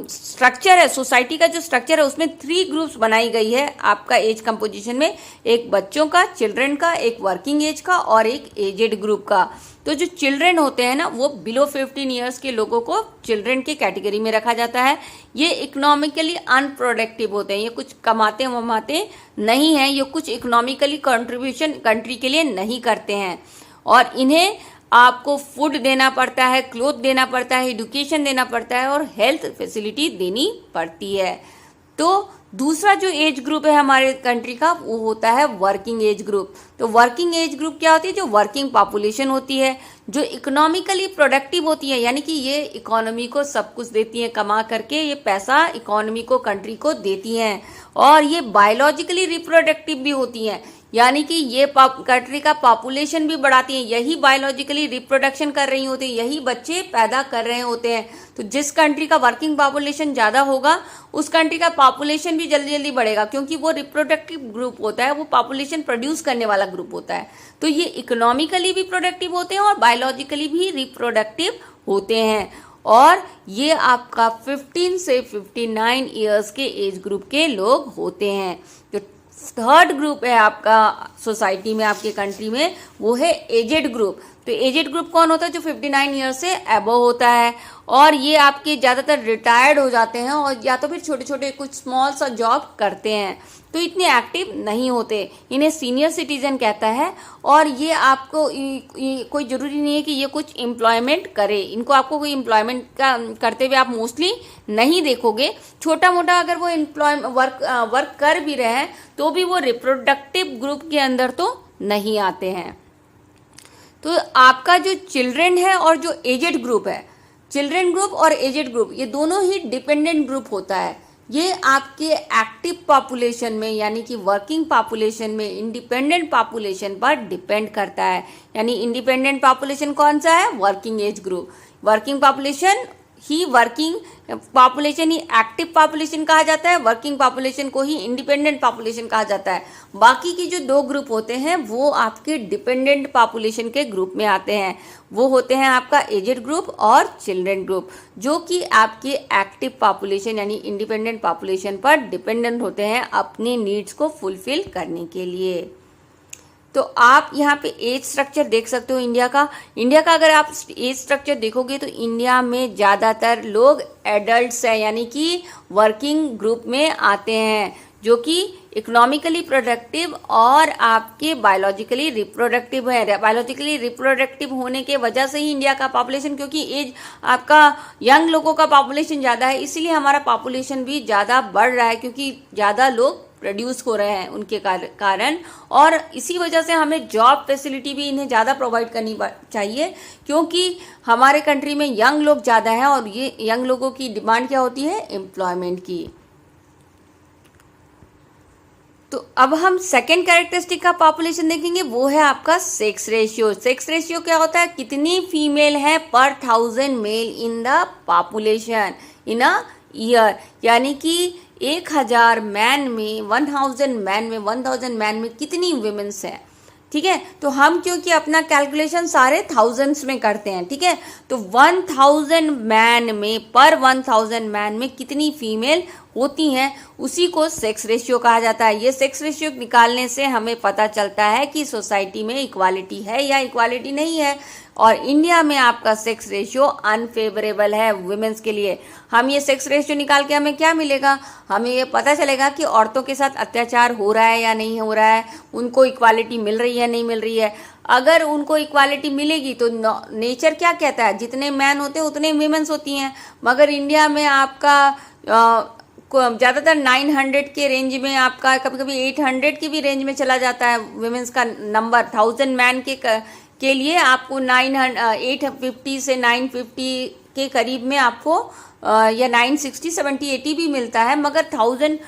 स्ट्रक्चर है, सोसाइटी का जो स्ट्रक्चर है, उसमें 3 ग्रुप्स बनाई गई है आपका एज कंपोजिशन में, एक बच्चों का, चिल्ड्रन का, एक वर्किंग एज का और एक एजेड ग्रुप का। तो जो चिल्ड्रन होते हैं ना, वो बिलो 15 ईयर्स के लोगों को चिल्ड्रन की कैटेगरी में रखा जाता है। ये इकोनॉमिकली अनप्रोडक्टिव होते हैं, ये कुछ कमाते वमाते नहीं हैं, ये कुछ इकोनॉमिकली कंट्रीब्यूशन कंट्री के लिए नहीं करते हैं, और इन्हें आपको फूड देना पड़ता है, क्लोथ देना पड़ता है, एजुकेशन देना पड़ता है और हेल्थ फैसिलिटी देनी पड़ती है। तो दूसरा जो एज ग्रुप है हमारे कंट्री का, वो होता है वर्किंग एज ग्रुप। तो वर्किंग एज ग्रुप क्या होती है, जो वर्किंग पॉपुलेशन होती है, जो इकोनॉमिकली प्रोडक्टिव होती है, यानी कि ये इकोनॉमी को सब कुछ देती है, कमा करके ये पैसा इकोनॉमी को, कंट्री को देती हैं, और ये बायोलॉजिकली रिप्रोडक्टिव भी होती हैं, यानी कि ये कंट्री का पॉपुलेशन भी बढ़ाती हैं, यही बायोलॉजिकली रिप्रोडक्शन कर रही होती है, यही बच्चे पैदा कर रहे होते हैं। तो जिस कंट्री का वर्किंग पॉपुलेशन ज़्यादा होगा, उस कंट्री का पॉपुलेशन भी जल्दी जल्दी बढ़ेगा, क्योंकि वो रिप्रोडक्टिव ग्रुप होता है, वो पॉपुलेशन प्रोड्यूस करने वाला ग्रुप होता है। तो ये इकोनॉमिकली भी प्रोडक्टिव होते हैं और बायोलॉजिकली भी रिप्रोडक्टिव होते हैं, और ये आपका 15 से 59 ईयर्स के एज ग्रुप के लोग होते हैं। जो थर्ड ग्रुप है आपका सोसाइटी में, आपके कंट्री में, वो है एजेड ग्रुप। तो एजेड ग्रुप कौन होता है, जो 59 ईयर्स से अबव होता है, और ये आपके ज़्यादातर रिटायर्ड हो जाते हैं और या तो फिर छोटे छोटे कुछ स्मॉल सा जॉब करते हैं, तो इतने एक्टिव नहीं होते, इन्हें सीनियर सिटीजन कहता है। और ये आपको कोई ज़रूरी नहीं है कि ये कुछ एम्प्लॉयमेंट करे, इनको आपको कोई एम्प्लॉयमेंट का करते हुए आप मोस्टली नहीं देखोगे। छोटा मोटा अगर वो वर्क कर भी रहे हैं, तो भी वो रिप्रोडक्टिव ग्रुप के अंदर तो नहीं आते हैं। तो आपका जो चिल्ड्रन है और जो एजेड ग्रुप है, चिल्ड्रन ग्रुप और एजेड ग्रुप, ये दोनों ही डिपेंडेंट ग्रुप होता है। ये आपके एक्टिव पॉपुलेशन में, यानी कि वर्किंग पॉपुलेशन में, इंडिपेंडेंट पॉपुलेशन पर डिपेंड करता है। यानी इंडिपेंडेंट पॉपुलेशन कौन सा है, working age group. Working population ही एक्टिव पॉपुलेशन कहा जाता है, वर्किंग पॉपुलेशन को ही इंडिपेंडेंट पॉपुलेशन कहा जाता है। बाकी की जो 2 ग्रुप होते हैं वो आपके डिपेंडेंट पॉपुलेशन के ग्रुप में आते हैं, वो होते हैं आपका एजेड ग्रुप और चिल्ड्रन ग्रुप, जो कि आपके एक्टिव पॉपुलेशन यानी इंडिपेंडेंट पॉपुलेशन पर डिपेंडेंट होते हैं अपनी नीड्स को फुलफिल करने के लिए। तो आप यहाँ पे एज स्ट्रक्चर देख सकते हो इंडिया का अगर आप एज स्ट्रक्चर देखोगे तो इंडिया में ज़्यादातर लोग एडल्ट्स हैं, यानी कि वर्किंग ग्रुप में आते हैं, जो कि इकोनॉमिकली प्रोडक्टिव और आपके बायोलॉजिकली रिप्रोडक्टिव है। बायोलॉजिकली रिप्रोडक्टिव होने के वजह से ही इंडिया का पॉपुलेशन, क्योंकि एज आपका यंग लोगों का पॉपुलेशन ज़्यादा है, इसीलिए हमारा पॉपुलेशन भी ज़्यादा बढ़ रहा है, क्योंकि ज़्यादा लोग प्रोड्यूस हो रहे हैं उनके कारण। और इसी वजह से हमें जॉब फैसिलिटी भी इन्हें ज़्यादा प्रोवाइड करनी चाहिए, क्योंकि हमारे कंट्री में यंग लोग ज़्यादा हैं और ये यंग लोगों की डिमांड क्या होती है, एम्प्लॉयमेंट की। तो अब हम सेकेंड कैरेक्टरिस्टिक का पॉपुलेशन देखेंगे, वो है आपका सेक्स रेशियो। सेक्स रेशियो क्या होता है, कितनी फीमेल है पर 1000 male in the population in a year, यानी कि 1000 मैन में 1000 मैन में कितनी वुमेन्स हैं। ठीक है, तो हम क्योंकि अपना कैलकुलेशन सारे थाउजेंड्स में करते हैं, ठीक है, तो 1000 मैन में पर 1000 मैन में कितनी फीमेल होती हैं, उसी को सेक्स रेशियो कहा जाता है। ये सेक्स रेशियो निकालने से हमें पता चलता है कि सोसाइटी में इक्वालिटी है या इक्वालिटी नहीं है। और इंडिया में आपका सेक्स रेशियो अनफेवरेबल है वुमेन्स के लिए। हम ये सेक्स रेशियो निकाल के हमें क्या मिलेगा, हमें ये पता चलेगा कि औरतों के साथ अत्याचार हो रहा है या नहीं हो रहा है, उनको इक्वालिटी मिल रही है नहीं मिल रही है। अगर उनको इक्वालिटी मिलेगी तो नेचर क्या कहता है, जितने मैन होते हैं उतने वीमेंस होती हैं, मगर इंडिया में आपका ज़्यादातर 900 के रेंज में, आपका कभी कभी 800 की भी रेंज में चला जाता है वुमेन्स का नंबर। 1000 मैन के लिए आपको 850 से 950 के करीब में आपको या 960, 70, 80 भी मिलता है, मगर 1000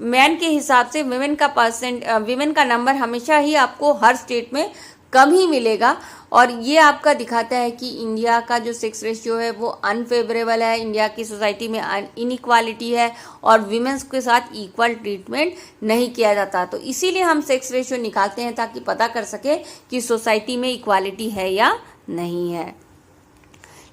मैन के हिसाब से विमेन का नंबर हमेशा ही आपको हर स्टेट में कम ही मिलेगा। और ये आपका दिखाता है कि इंडिया का जो सेक्स रेशियो है वो अनफेवरेबल है, इंडिया की सोसाइटी में इनइक्वालिटी है और विमेंस के साथ इक्वल ट्रीटमेंट नहीं किया जाता। तो इसीलिए हम सेक्स रेशियो निकालते हैं ताकि पता कर सके कि सोसाइटी में इक्वालिटी है या नहीं है।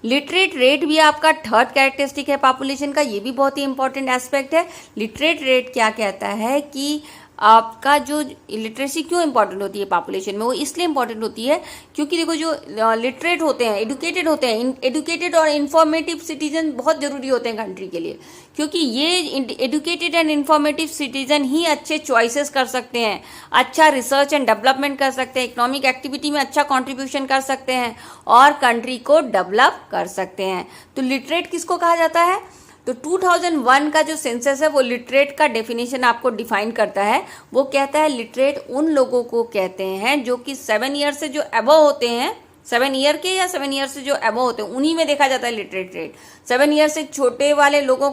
लिटरेट रेट भी आपका थर्ड कैरेक्टरिस्टिक है पॉपुलेशन का, ये भी बहुत ही इंपॉर्टेंट एस्पेक्ट है। लिटरेट रेट क्या कहता है कि आपका जो लिटरेसी क्यों इंपॉर्टेंट होती है पॉपुलेशन में, वो इसलिए इंपॉर्टेंट होती है क्योंकि देखो जो लिटरेट होते हैं, एडुकेटेड होते हैं, एडुकेटेड और इन्फॉर्मेटिव सिटीजन बहुत ज़रूरी होते हैं कंट्री के लिए, क्योंकि ये एडुकेटेड एंड इन्फॉर्मेटिव सिटीजन ही अच्छे चॉइसेस कर सकते हैं, अच्छा रिसर्च एंड डेवलपमेंट कर सकते हैं, इकोनॉमिक एक्टिविटी में अच्छा कॉन्ट्रीब्यूशन कर सकते हैं और कंट्री को डेवलप कर सकते हैं। तो लिटरेट किसको कहा जाता है, तो 2001 का जो सेंसस है वो लिटरेट का डेफिनेशन आपको डिफाइन करता है। वो कहता है लिटरेट उन लोगों को कहते हैं जो कि 7 ईयर से जो अबव होते हैं, 7 ईयर के या 7 ईयर से जो अबव होते हैं, उन्हीं में देखा जाता है लिटरेट रेट। 7 ईयर से छोटे वाले लोगों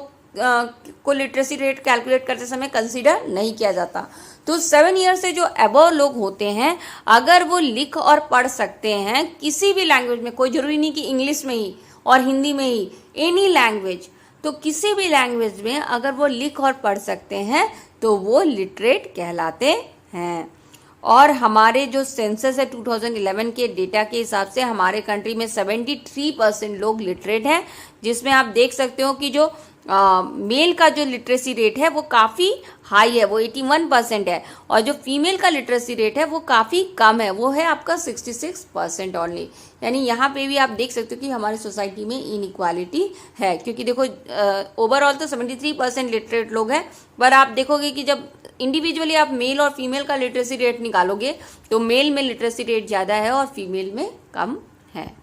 को लिटरेसी रेट कैलकुलेट करते समय कंसीडर नहीं किया जाता। तो 7 ईयर से जो अबव लोग होते हैं, अगर वो लिख और पढ़ सकते हैं किसी भी लैंग्वेज में, कोई जरूरी नहीं कि इंग्लिश में ही और हिंदी में ही, एनी लैंग्वेज, तो किसी भी लैंग्वेज में अगर वो लिख और पढ़ सकते हैं तो वो लिटरेट कहलाते हैं। और हमारे जो सेंसस है 2011 के डेटा के हिसाब से हमारे कंट्री में 73% लोग लिटरेट हैं, जिसमें आप देख सकते हो कि जो मेल का जो लिटरेसी रेट है वो काफ़ी हाई है, वो 81% है, और जो फीमेल का लिटरेसी रेट है वो काफ़ी कम है, वो है आपका 66% ओनली। यानी यहाँ पे भी आप देख सकते हो कि हमारी सोसाइटी में इनइक्वालिटी है, क्योंकि देखो ओवरऑल तो 73% लिटरेट लोग हैं, पर आप देखोगे कि जब इंडिविजुअली आप मेल और फीमेल का लिटरेसी रेट निकालोगे तो मेल में लिटरेसी रेट ज़्यादा है और फीमेल में कम है।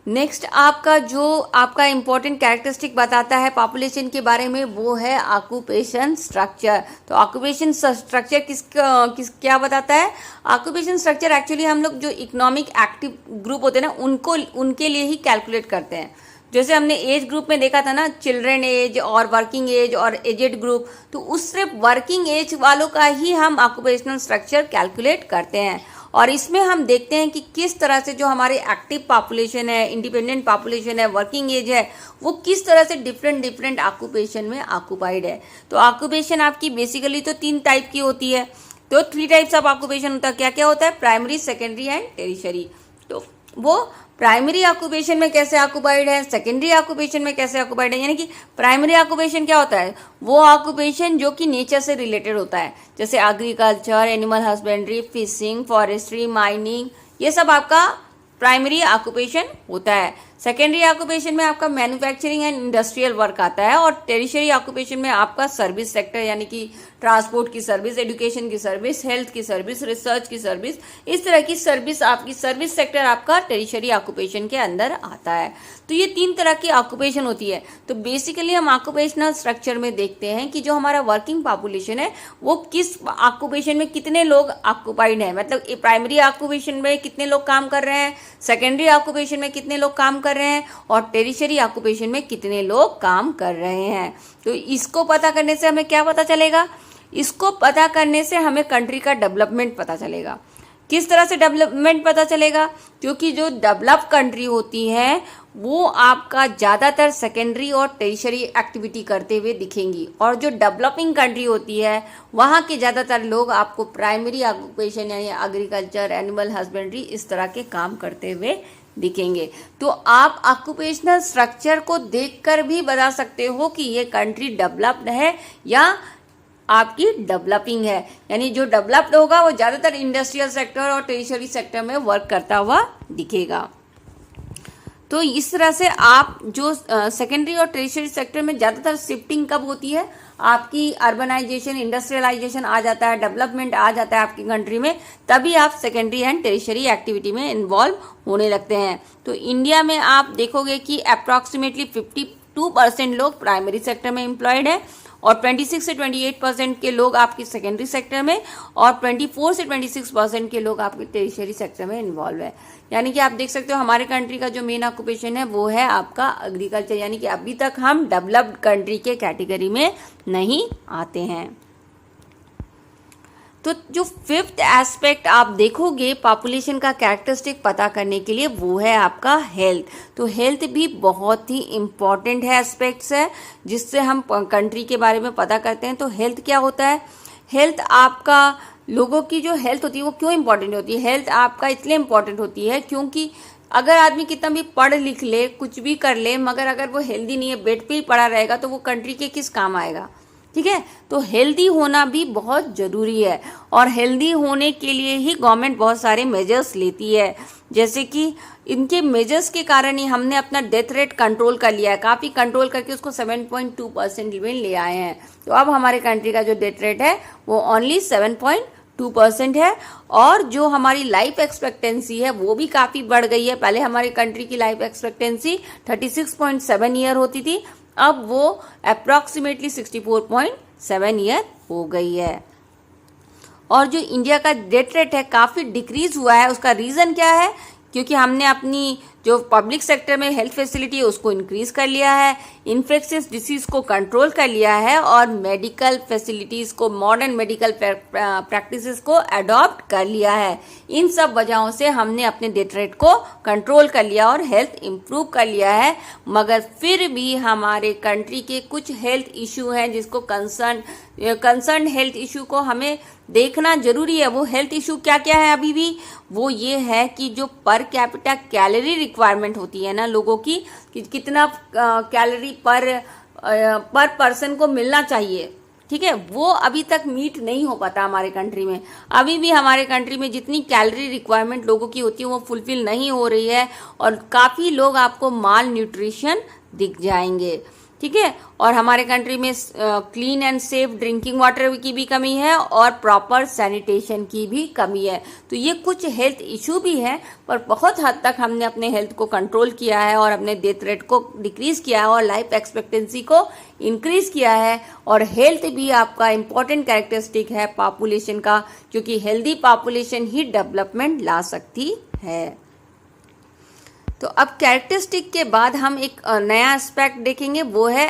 नेक्स्ट आपका जो आपका इम्पोर्टेंट कैरेक्टरिस्टिक बताता है पॉपुलेशन के बारे में, वो है ऑक्यूपेशन स्ट्रक्चर। तो ऑक्यूपेशन स्ट्रक्चर क्या बताता है, ऑक्यूपेशन स्ट्रक्चर एक्चुअली हम लोग जो इकोनॉमिक एक्टिव ग्रुप होते हैं ना उनके लिए ही कैलकुलेट करते हैं। जैसे हमने एज ग्रुप में देखा था ना, चिल्ड्रन एज और वर्किंग एज और एजेड ग्रुप, तो उस सिर्फ वर्किंग एज वालों का ही हम ऑक्यूपेशनल स्ट्रक्चर कैलकुलेट करते हैं। और इसमें हम देखते हैं कि किस तरह से जो हमारे एक्टिव पॉपुलेशन है, इंडिपेंडेंट पॉपुलेशन है, वर्किंग एज है, वो किस तरह से डिफरेंट ऑक्यूपेशन में ऑक्यूपाइड है। तो ऑक्यूपेशन आपकी बेसिकली तो 3 टाइप की होती है। तो 3 टाइप्स ऑफ ऑक्यूपेशन होता है। क्या क्या होता है, प्राइमरी, सेकेंडरी एंड टेरिशरी। तो वो प्राइमरी ऑक्यूपेशन में कैसे ऑक्यूपाइड है, सेकेंडरी ऑक्यूपेशन में कैसे ऑक्यूपाइड है। यानी कि प्राइमरी ऑक्यूपेशन क्या होता है, वो ऑक्यूपेशन जो कि नेचर से रिलेटेड होता है, जैसे agriculture, animal husbandry, fishing, forestry, mining, ये सब आपका प्राइमरी ऑक्यूपेशन होता है। सेकेंडरी ऑक्यूपेशन में आपका मैन्युफैक्चरिंग एंड इंडस्ट्रियल वर्क आता है, और टेरिशरी ऑक्यूपेशन में आपका सर्विस सेक्टर यानी कि ट्रांसपोर्ट की सर्विस, एजुकेशन की सर्विस, हेल्थ की सर्विस, रिसर्च की सर्विस, इस तरह की सर्विस, आपकी सर्विस सेक्टर आपका टेरिशरी ऑक्यूपेशन के अंदर आता है। तो ये 3 तरह की ऑक्यूपेशन होती है। तो बेसिकली हम ऑक्यूपेशनल स्ट्रक्चर में देखते हैं कि जो हमारा वर्किंग पॉपुलेशन है वो किस ऑक्यूपेशन में कितने लोग ऑक्यूपाइड है, मतलब प्राइमरी ऑक्यूपेशन में कितने लोग काम कर रहे हैं, सेकेंडरी ऑक्यूपेशन में कितने लोग काम कर रहे हैं, और टेरिशरी ऑक्यूपेशन में कितने लोग काम कर रहे हैं। तो इसको पता करने से हमें क्या पता चलेगा? इसको पता करने से हमें कंट्री का डेवलपमेंट पता चलेगा। किस तरह से डेवलपमेंट पता चलेगा? क्योंकि जो डेवलप कंट्री होती है वो आपका ज़्यादातर सेकेंडरी और टेरिशरी एक्टिविटी करते हुए दिखेंगी, और जो डेवलपिंग कंट्री होती है वहाँ के ज़्यादातर लोग आपको प्राइमरी ऑक्यूपेशन यानी एग्रीकल्चर, एनिमल हस्बेंड्री, इस तरह के काम करते हुए दिखेंगे। तो आप ऑक्यूपेशनल स्ट्रक्चर को देखकर भी बता सकते हो कि ये कंट्री डेवलप्ड है या आपकी डेवलपिंग है। यानी जो डेवलप्ड होगा वो ज़्यादातर इंडस्ट्रियल सेक्टर और टेरिशरी सेक्टर में वर्क करता हुआ दिखेगा। तो इस तरह से आप जो सेकेंडरी और टेरिशरी सेक्टर में ज़्यादातर शिफ्टिंग कब होती है? आपकी अर्बनाइजेशन, इंडस्ट्रियलाइजेशन आ जाता है, डेवलपमेंट आ जाता है आपकी कंट्री में, तभी आप सेकेंडरी एंड टेरिशरी एक्टिविटी में इन्वॉल्व होने लगते हैं। तो इंडिया में आप देखोगे कि अप्रॉक्सीमेटली 52% लोग प्राइमरी सेक्टर में एम्प्लॉयड है, और 26 से 28% के लोग आपकी सेकेंडरी सेक्टर में, और 24 से 26% के लोग आपके टेरिशरी सेक्टर में इन्वॉल्व है। यानी कि आप देख सकते हो हमारे कंट्री का जो मेन ऑक्यूपेशन है वो है आपका एग्रीकल्चर, यानी कि अभी तक हम डेवलप्ड कंट्री के कैटेगरी में नहीं आते हैं। तो जो 5th एस्पेक्ट आप देखोगे पॉपुलेशन का कैरेक्टरिस्टिक पता करने के लिए, वो है आपका हेल्थ। तो हेल्थ भी बहुत ही इम्पॉर्टेंट है, एस्पेक्ट्स है जिससे हम कंट्री के बारे में पता करते हैं। तो हेल्थ क्या होता है? हेल्थ आपका, लोगों की जो हेल्थ होती है वो क्यों इम्पॉर्टेंट होती है? हेल्थ आपका इसलिए इम्पॉर्टेंट होती है क्योंकि अगर आदमी कितना भी पढ़ लिख ले, कुछ भी कर ले, मगर अगर वो हेल्दी नहीं है, बेड पे ही पड़ा रहेगा, तो वो कंट्री के किस काम आएगा? ठीक है, तो हेल्दी होना भी बहुत ज़रूरी है, और हेल्दी होने के लिए ही गवर्नमेंट बहुत सारे मेजर्स लेती है। जैसे कि इनके मेजर्स के कारण ही हमने अपना डेथ रेट कंट्रोल कर लिया है, काफ़ी कंट्रोल करके उसको 7.2% में ले आए हैं। तो अब हमारे कंट्री का जो डेथ रेट है वो ओनली 7.2% है, और जो हमारी लाइफ एक्सपेक्टेंसी है वो भी काफ़ी बढ़ गई है। पहले हमारी कंट्री की लाइफ एक्सपेक्टेंसी 36.7 ईयर होती थी, अब वो अप्रॉक्सीमेटली 64.7 ईयर हो गई है। और जो इंडिया का डेथ रेट है काफ़ी डिक्रीज हुआ है। उसका रीज़न क्या है? क्योंकि हमने अपनी जो पब्लिक सेक्टर में हेल्थ फैसिलिटी है उसको इंक्रीज कर लिया है, इन्फेक्शियस डिसीज को कंट्रोल कर लिया है, और मेडिकल फैसिलिटीज़ को, मॉडर्न मेडिकल प्रैक्टिसेस को अडॉप्ट कर लिया है। इन सब वजहों से हमने अपने डेथ रेट को कंट्रोल कर लिया और हेल्थ इम्प्रूव कर लिया है। मगर फिर भी हमारे कंट्री के कुछ हेल्थ इशू हैं जिसको कंसर्न हेल्थ इशू को हमें देखना जरूरी है। वो हेल्थ इशू क्या क्या है अभी भी? वो ये है कि जो पर कैपिटा कैलोरी रिक्वायरमेंट होती है ना लोगों की, कि कितना कैलोरी पर पर्सन को मिलना चाहिए, ठीक है, वो अभी तक मीट नहीं हो पाता हमारे कंट्री में। अभी भी हमारे कंट्री में जितनी कैलोरी रिक्वायरमेंट लोगों की होती है वो फुलफिल नहीं हो रही है, और काफ़ी लोग आपको माल न्यूट्रिशन दिख जाएंगे, ठीक है। और हमारे कंट्री में clean and safe drinking water की भी कमी है, और प्रॉपर सैनिटेशन की भी कमी है। तो ये कुछ हेल्थ इशू भी है, पर बहुत हद तक हमने अपने हेल्थ को कंट्रोल किया है, और अपने डेथ रेट को डिक्रीज किया है, और लाइफ एक्सपेक्टेंसी को इंक्रीज किया है। और हेल्थ भी आपका इम्पॉर्टेंट कैरेक्टरिस्टिक है पॉपुलेशन का, क्योंकि हेल्दी पॉपुलेशन ही डेवलपमेंट ला सकती है। तो अब कैरेक्टरिस्टिक के बाद हम एक नया एस्पेक्ट देखेंगे, वो है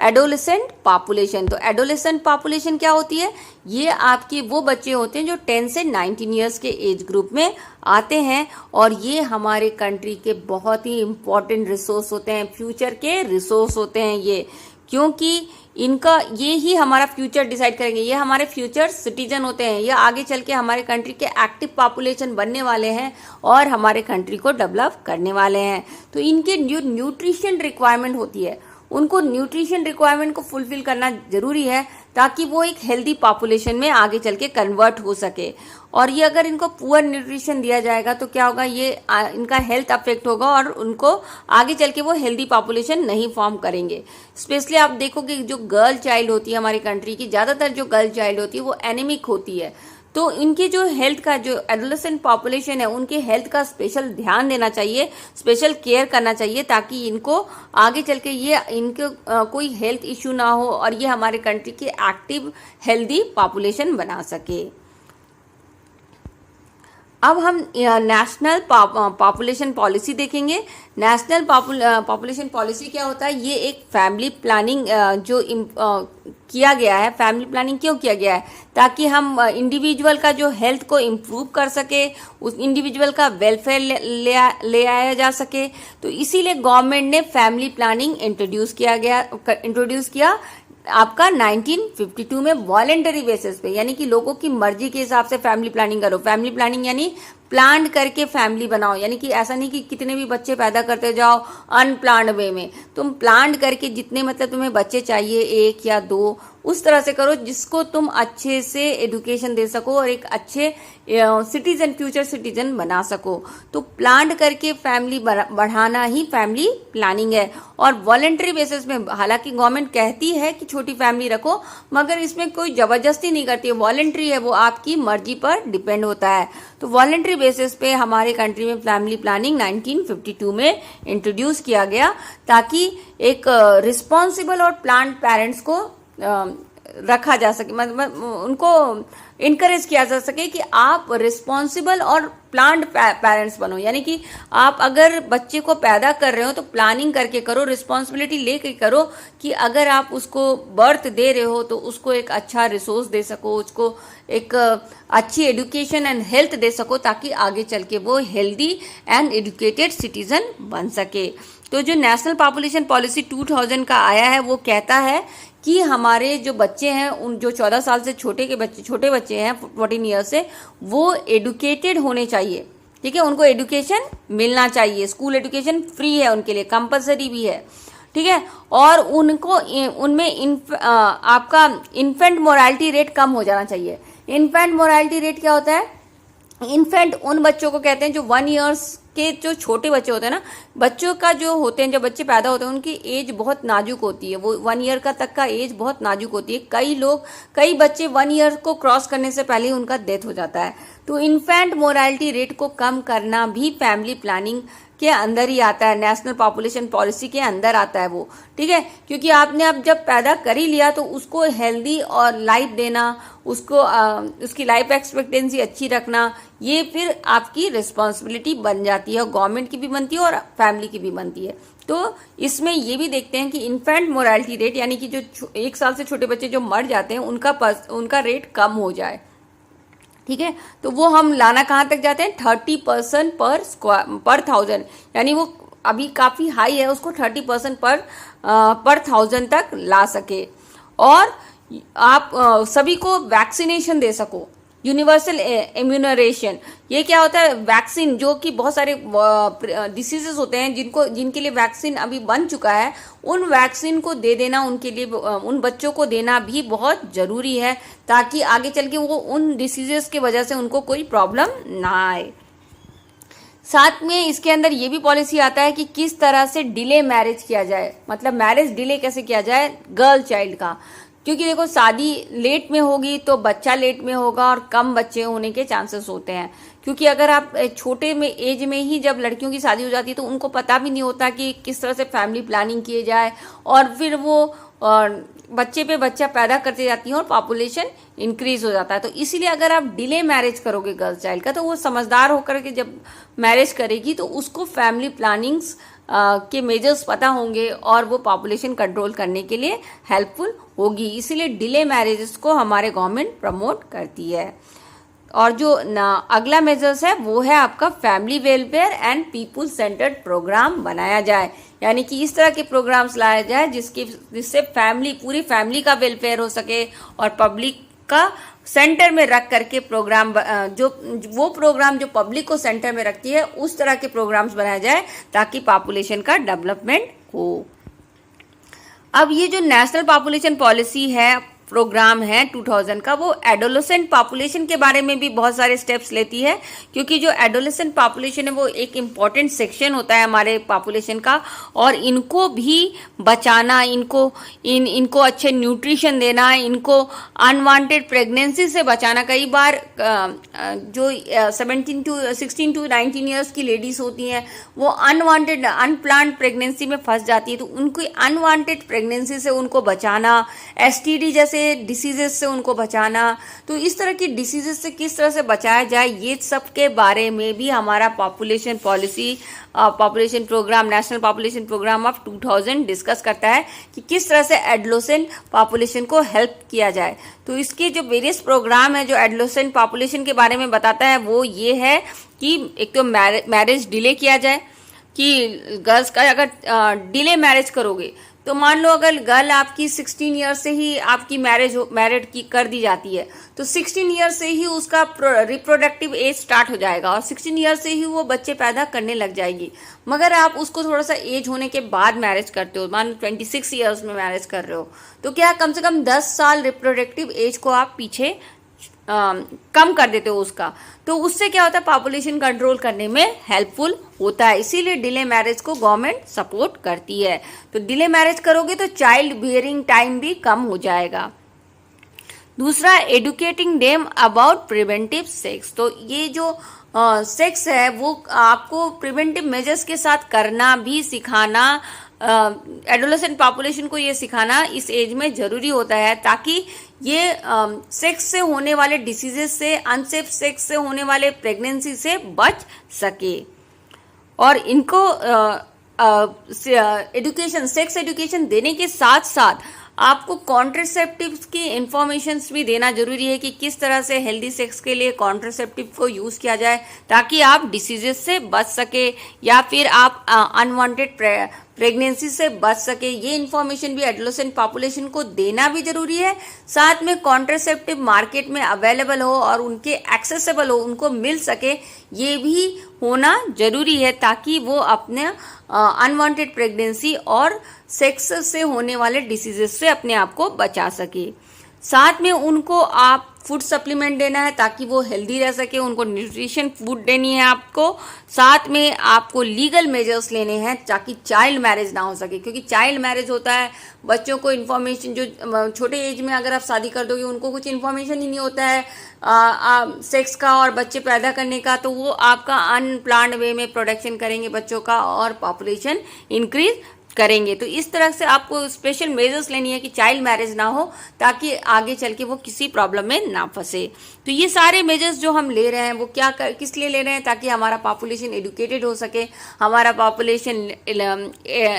एडोलेसेंट पॉपुलेशन। तो एडोलेसेंट पॉपुलेशन क्या होती है? ये आपके वो बच्चे होते हैं जो 10 से 19 ईयर्स के एज ग्रुप में आते हैं, और ये हमारे कंट्री के बहुत ही इम्पोर्टेंट रिसोर्स होते हैं, फ्यूचर के रिसोर्स होते हैं ये, क्योंकि इनका ये ही हमारा फ्यूचर डिसाइड करेंगे। ये हमारे फ्यूचर सिटीजन होते हैं, ये आगे चल के हमारे कंट्री के एक्टिव पॉपुलेशन बनने वाले हैं और हमारे कंट्री को डेवलप करने वाले हैं। तो इनके जो न्यूट्रिशन रिक्वायरमेंट होती है, उनको न्यूट्रिशन रिक्वायरमेंट को फुलफिल करना जरूरी है, ताकि वो एक हेल्दी पॉपुलेशन में आगे चल के कन्वर्ट हो सके। और ये अगर इनको पुअर न्यूट्रिशन दिया जाएगा तो क्या होगा, ये इनका हेल्थ अफेक्ट होगा और उनको आगे चल के वो हेल्दी पॉपुलेशन नहीं फॉर्म करेंगे। स्पेशली आप देखोगे जो गर्ल चाइल्ड होती है हमारी कंट्री की, ज़्यादातर जो गर्ल चाइल्ड होती है वो एनीमिक होती है। तो इनके जो हेल्थ का, जो एडोलेसेंट पॉपुलेशन है उनके हेल्थ का स्पेशल ध्यान देना चाहिए, स्पेशल केयर करना चाहिए, ताकि इनको आगे चल के ये इनको कोई हेल्थ इश्यू ना हो और ये हमारे कंट्री की एक्टिव हेल्दी पॉपुलेशन बना सके। अब हम नेशनल पॉपुलेशन पॉलिसी देखेंगे। नेशनल पॉपुलेशन पॉलिसी क्या होता है, ये एक फैमिली प्लानिंग जो किया गया है। फैमिली प्लानिंग क्यों किया गया है, ताकि हम इंडिविजुअल का जो हेल्थ को इम्प्रूव कर सके, उस इंडिविजुअल का वेलफेयर ले आया जा सके। तो इसीलिए गवर्नमेंट ने फैमिली प्लानिंग इंट्रोड्यूस किया आपका 1952 में वॉलेंटरी बेसिस पे, यानी कि लोगों की मर्जी के हिसाब से फैमिली प्लानिंग करो। फैमिली प्लानिंग यानी प्लान करके फैमिली बनाओ, यानी कि ऐसा नहीं कि कितने भी बच्चे पैदा करते जाओ अनप्लान्ड वे में। तुम प्लान करके जितने मतलब तुम्हें बच्चे चाहिए, 1 या 2, उस तरह से करो जिसको तुम अच्छे से एजुकेशन दे सको और एक अच्छे सिटीजन, फ्यूचर सिटीजन बना सको। तो प्लान करके फैमिली बढ़ाना ही फैमिली प्लानिंग है। और वॉलेंटरी बेसिस में, हालांकि गवर्नमेंट कहती है कि छोटी फैमिली रखो, मगर इसमें कोई जबरदस्ती नहीं करती है, वॉलेंटरी है, वो आपकी मर्जी पर डिपेंड होता है। तो वॉलेंटरी बेसिस पे हमारे कंट्री में फैमिली प्लानिंग 1952 में इंट्रोड्यूस किया गया, ताकि एक रिस्पॉन्सिबल और प्लान्ड पेरेंट्स को रखा जा सके, मतलब उनको इनकरेज किया जा सके कि आप रिस्पॉन्सिबल और प्लान्ड पेरेंट्स बनो। यानी कि आप अगर बच्चे को पैदा कर रहे हो तो प्लानिंग करके करो, रिस्पॉन्सिबिलिटी लेके करो कि अगर आप उसको बर्थ दे रहे हो तो उसको एक अच्छा रिसोर्स दे सको, उसको एक अच्छी एजुकेशन एंड हेल्थ दे सको, ताकि आगे चल के वो हेल्दी एंड एजुकेटेड सिटीजन बन सके। तो जो नेशनल पॉपुलेशन पॉलिसी 2000 का आया है वो कहता है कि हमारे जो बच्चे हैं, उन जो 14 साल से छोटे बच्चे हैं 14 ईयर से, वो एडुकेटेड होने चाहिए। ठीक है, उनको एडुकेशन मिलना चाहिए, स्कूल एडुकेशन फ्री है उनके लिए, कंपलसरी भी है। ठीक है, और उनको उनमें आपका इन्फेंट मोरालिटी रेट कम हो जाना चाहिए। इन्फेंट मोरालिटी रेट क्या होता है, इन्फेंट उन बच्चों को कहते हैं जो 1 ईयर्स के जो छोटे बच्चे होते हैं ना, बच्चों का जो होते हैं, जब बच्चे पैदा होते हैं उनकी एज बहुत नाजुक होती है, वो 1 ईयर का तक का एज बहुत नाजुक होती है। कई बच्चे 1 ईयर को क्रॉस करने से पहले ही उनका डेथ हो जाता है। तो इन्फेंट मोरालिटी रेट को कम करना भी फैमिली प्लानिंग के अंदर ही आता है, नेशनल पॉपुलेशन पॉलिसी के अंदर आता है वो। ठीक है, क्योंकि आपने अब जब पैदा कर ही लिया तो उसको हेल्दी और लाइफ देना, उसको उसकी लाइफ एक्सपेक्टेंसी अच्छी रखना, ये फिर आपकी रिस्पॉन्सिबिलिटी बन जाती है, गवर्नमेंट की भी बनती है और फैमिली की भी बनती है। तो इसमें ये भी देखते हैं कि इन्फेंट मोरालिटी रेट, यानी कि जो 1 साल से छोटे बच्चे जो मर जाते हैं उनका रेट कम हो जाए। ठीक है, तो वो हम लाना कहाँ तक जाते हैं, 30% पर 1000, यानी वो अभी काफ़ी हाई है, उसको 30% पर 1000 तक ला सके। और आप सभी को वैक्सीनेशन दे सको, यूनिवर्सल इम्यूनरेशन। ये क्या होता है, वैक्सीन, जो कि बहुत सारे डिसीजेस होते हैं जिनके लिए वैक्सीन अभी बन चुका है, उन वैक्सीन को दे देना उनके लिए, उन बच्चों को देना भी बहुत ज़रूरी है, ताकि आगे चल के वो उन डिसीजेस की वजह से उनको कोई प्रॉब्लम ना आए। साथ में इसके अंदर ये भी पॉलिसी आता है कि किस तरह से डिले मैरिज किया जाए, मतलब मैरिज डिले कैसे किया जाए गर्ल चाइल्ड का। क्योंकि देखो, शादी लेट में होगी तो बच्चा लेट में होगा और कम बच्चे होने के चांसेस होते हैं। क्योंकि अगर आप छोटे में एज में ही जब लड़कियों की शादी हो जाती है तो उनको पता भी नहीं होता कि किस तरह से फैमिली प्लानिंग किए जाए, और फिर वो बच्चे पे बच्चा पैदा करते जाती हैं और पॉपुलेशन इंक्रीज हो जाता है। तो इसीलिए अगर आप डिले मैरिज करोगे गर्ल चाइल्ड का, तो वो समझदार होकर के जब मैरिज करेगी तो उसको फैमिली प्लानिंग्स के मेजर्स पता होंगे और वो पॉपुलेशन कंट्रोल करने के लिए हेल्पफुल होगी। इसीलिए डिले मैरिजेस को हमारे गवर्नमेंट प्रमोट करती है। और जो अगला मेजर्स है वो है आपका family welfare and people centred programme बनाया जाए, यानी कि इस तरह के प्रोग्राम्स लाया जाए जिससे पूरी फैमिली का वेलफेयर हो सके और पब्लिक का सेंटर में रख करके प्रोग्राम, जो पब्लिक को सेंटर में रखती है उस तरह के प्रोग्राम्स बनाया जाए ताकि पॉपुलेशन का डेवलपमेंट हो। अब ये जो नेशनल पॉपुलेशन पॉलिसी है प्रोग्राम है 2000 का, वो एडोलेसेंट पॉपुलेशन के बारे में भी बहुत सारे स्टेप्स लेती है, क्योंकि जो एडोलेसेंट पॉपुलेशन है वो एक इम्पॉर्टेंट सेक्शन होता है हमारे पॉपुलेशन का, और इनको भी बचाना, इनको अच्छे न्यूट्रिशन देना, इनको अनवांटेड प्रेगनेंसी से बचाना। कई बार जो 16 टू 19 ईयर्स की लेडीज होती हैं वो अनवांटेड अनप्लान्ड प्रेगनेंसी में फंस जाती है, तो उनकी अनवांटेड प्रेगनेंसी से उनको बचाना, एसटीडी जैसे डिसीजेस से उनको बचाना, तो इस तरह की डिसीजेस से किस तरह से बचाया जाए, ये सब के बारे में भी हमारा population policy, population programme, national population programme of 2000 discuss करता है कि किस तरह से एडोलेसेंट पॉपुलेशन को हेल्प किया जाए। तो इसके जो वेरियस प्रोग्राम है जो एडोलेसेंट पॉपुलेशन के बारे में बताता है वो ये है कि एक तो मैरिज डिले किया जाए, कि गर्ल्स का अगर डिले मैरिज करोगे तो मान लो अगर गर्ल आपकी 16 ईयर से ही आपकी मैरिड की कर दी जाती है, तो 16 ईयर से ही उसका रिप्रोडक्टिव एज स्टार्ट हो जाएगा और 16 ईयर से ही वो बच्चे पैदा करने लग जाएगी। मगर आप उसको थोड़ा सा एज होने के बाद मैरिज करते हो, मान लो 26 ईयर्स में मैरिज कर रहे हो, तो क्या कम से कम 10 साल रिप्रोडक्टिव एज को आप पीछे कम कर देते हो उसका, तो उससे क्या होता है, पॉपुलेशन कंट्रोल करने में हेल्पफुल होता है। इसीलिए डिले मैरिज को गवर्नमेंट सपोर्ट करती है। तो डिले मैरिज करोगे तो चाइल्ड बियरिंग टाइम भी कम हो जाएगा। दूसरा, educating them about preventive sex. तो ये जो सेक्स है वो आपको प्रिवेंटिव मेजर्स के साथ करना भी सिखाना, एडोलेसेंट पॉपुलेशन को ये सिखाना इस एज में जरूरी होता है, ताकि ये सेक्स से होने वाले डिसीजेस से, अनसेफ सेक्स से होने वाले प्रेगनेंसी से बच सके। और इनको सेक्स एजुकेशन देने के साथ साथ आपको कॉन्ट्रासेप्टिव्स की इंफॉर्मेशंस भी देना जरूरी है कि किस तरह से हेल्दी सेक्स के लिए कॉन्ट्रासेप्टिव को यूज किया जाए, ताकि आप डिसीजेस से बच सके या फिर आप अनवांटेड प्रेगनेंसी से बच सके। ये इन्फॉर्मेशन भी एडोलेसेंट पॉपुलेशन को देना भी जरूरी है। साथ में कॉन्ट्रासेप्टिव मार्केट में अवेलेबल हो और उनके एक्सेसिबल हो, उनको मिल सके, ये भी होना जरूरी है, ताकि वो अपने अनवांटेड प्रेगनेंसी और सेक्स से होने वाले डिसीजेस से अपने आप को बचा सके। साथ में उनको आप फूड सप्लीमेंट देना है ताकि वो हेल्दी रह सके, उनको न्यूट्रिशन फूड देनी है आपको। साथ में आपको लीगल मेजर्स लेने हैं ताकि चाइल्ड मैरिज ना हो सके, क्योंकि चाइल्ड मैरिज होता है बच्चों को इन्फॉर्मेशन, जो छोटे एज में अगर आप शादी कर दोगे उनको कुछ इन्फॉर्मेशन ही नहीं होता है सेक्स का और बच्चे पैदा करने का, तो वो आपका अनप्लान्ड वे में प्रोडक्शन करेंगे बच्चों का और पॉपुलेशन इंक्रीज करेंगे। तो इस तरह से आपको स्पेशल मेजर्स लेनी है कि चाइल्ड मैरिज ना हो, ताकि आगे चल के वो किसी प्रॉब्लम में ना फंसे। तो ये सारे मेजर्स जो हम ले रहे हैं वो किस लिए ले रहे हैं, ताकि हमारा पॉपुलेशन एडुकेटेड हो सके, हमारा पॉपुलेशन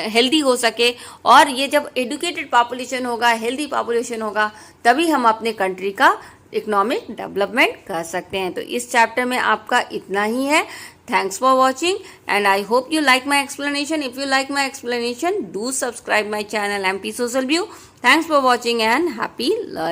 हेल्दी हो सके। और ये जब एडुकेटेड पॉपुलेशन होगा, हेल्दी पॉपुलेशन होगा, तभी हम अपने कंट्री का इकोनॉमिक डेवलपमेंट कर सकते हैं। तो इस चैप्टर में आपका इतना ही है। Thanks for watching and I hope you like my explanation. If you like my explanation, do subscribe my channel MP Social View. Thanks for watching and happy learning.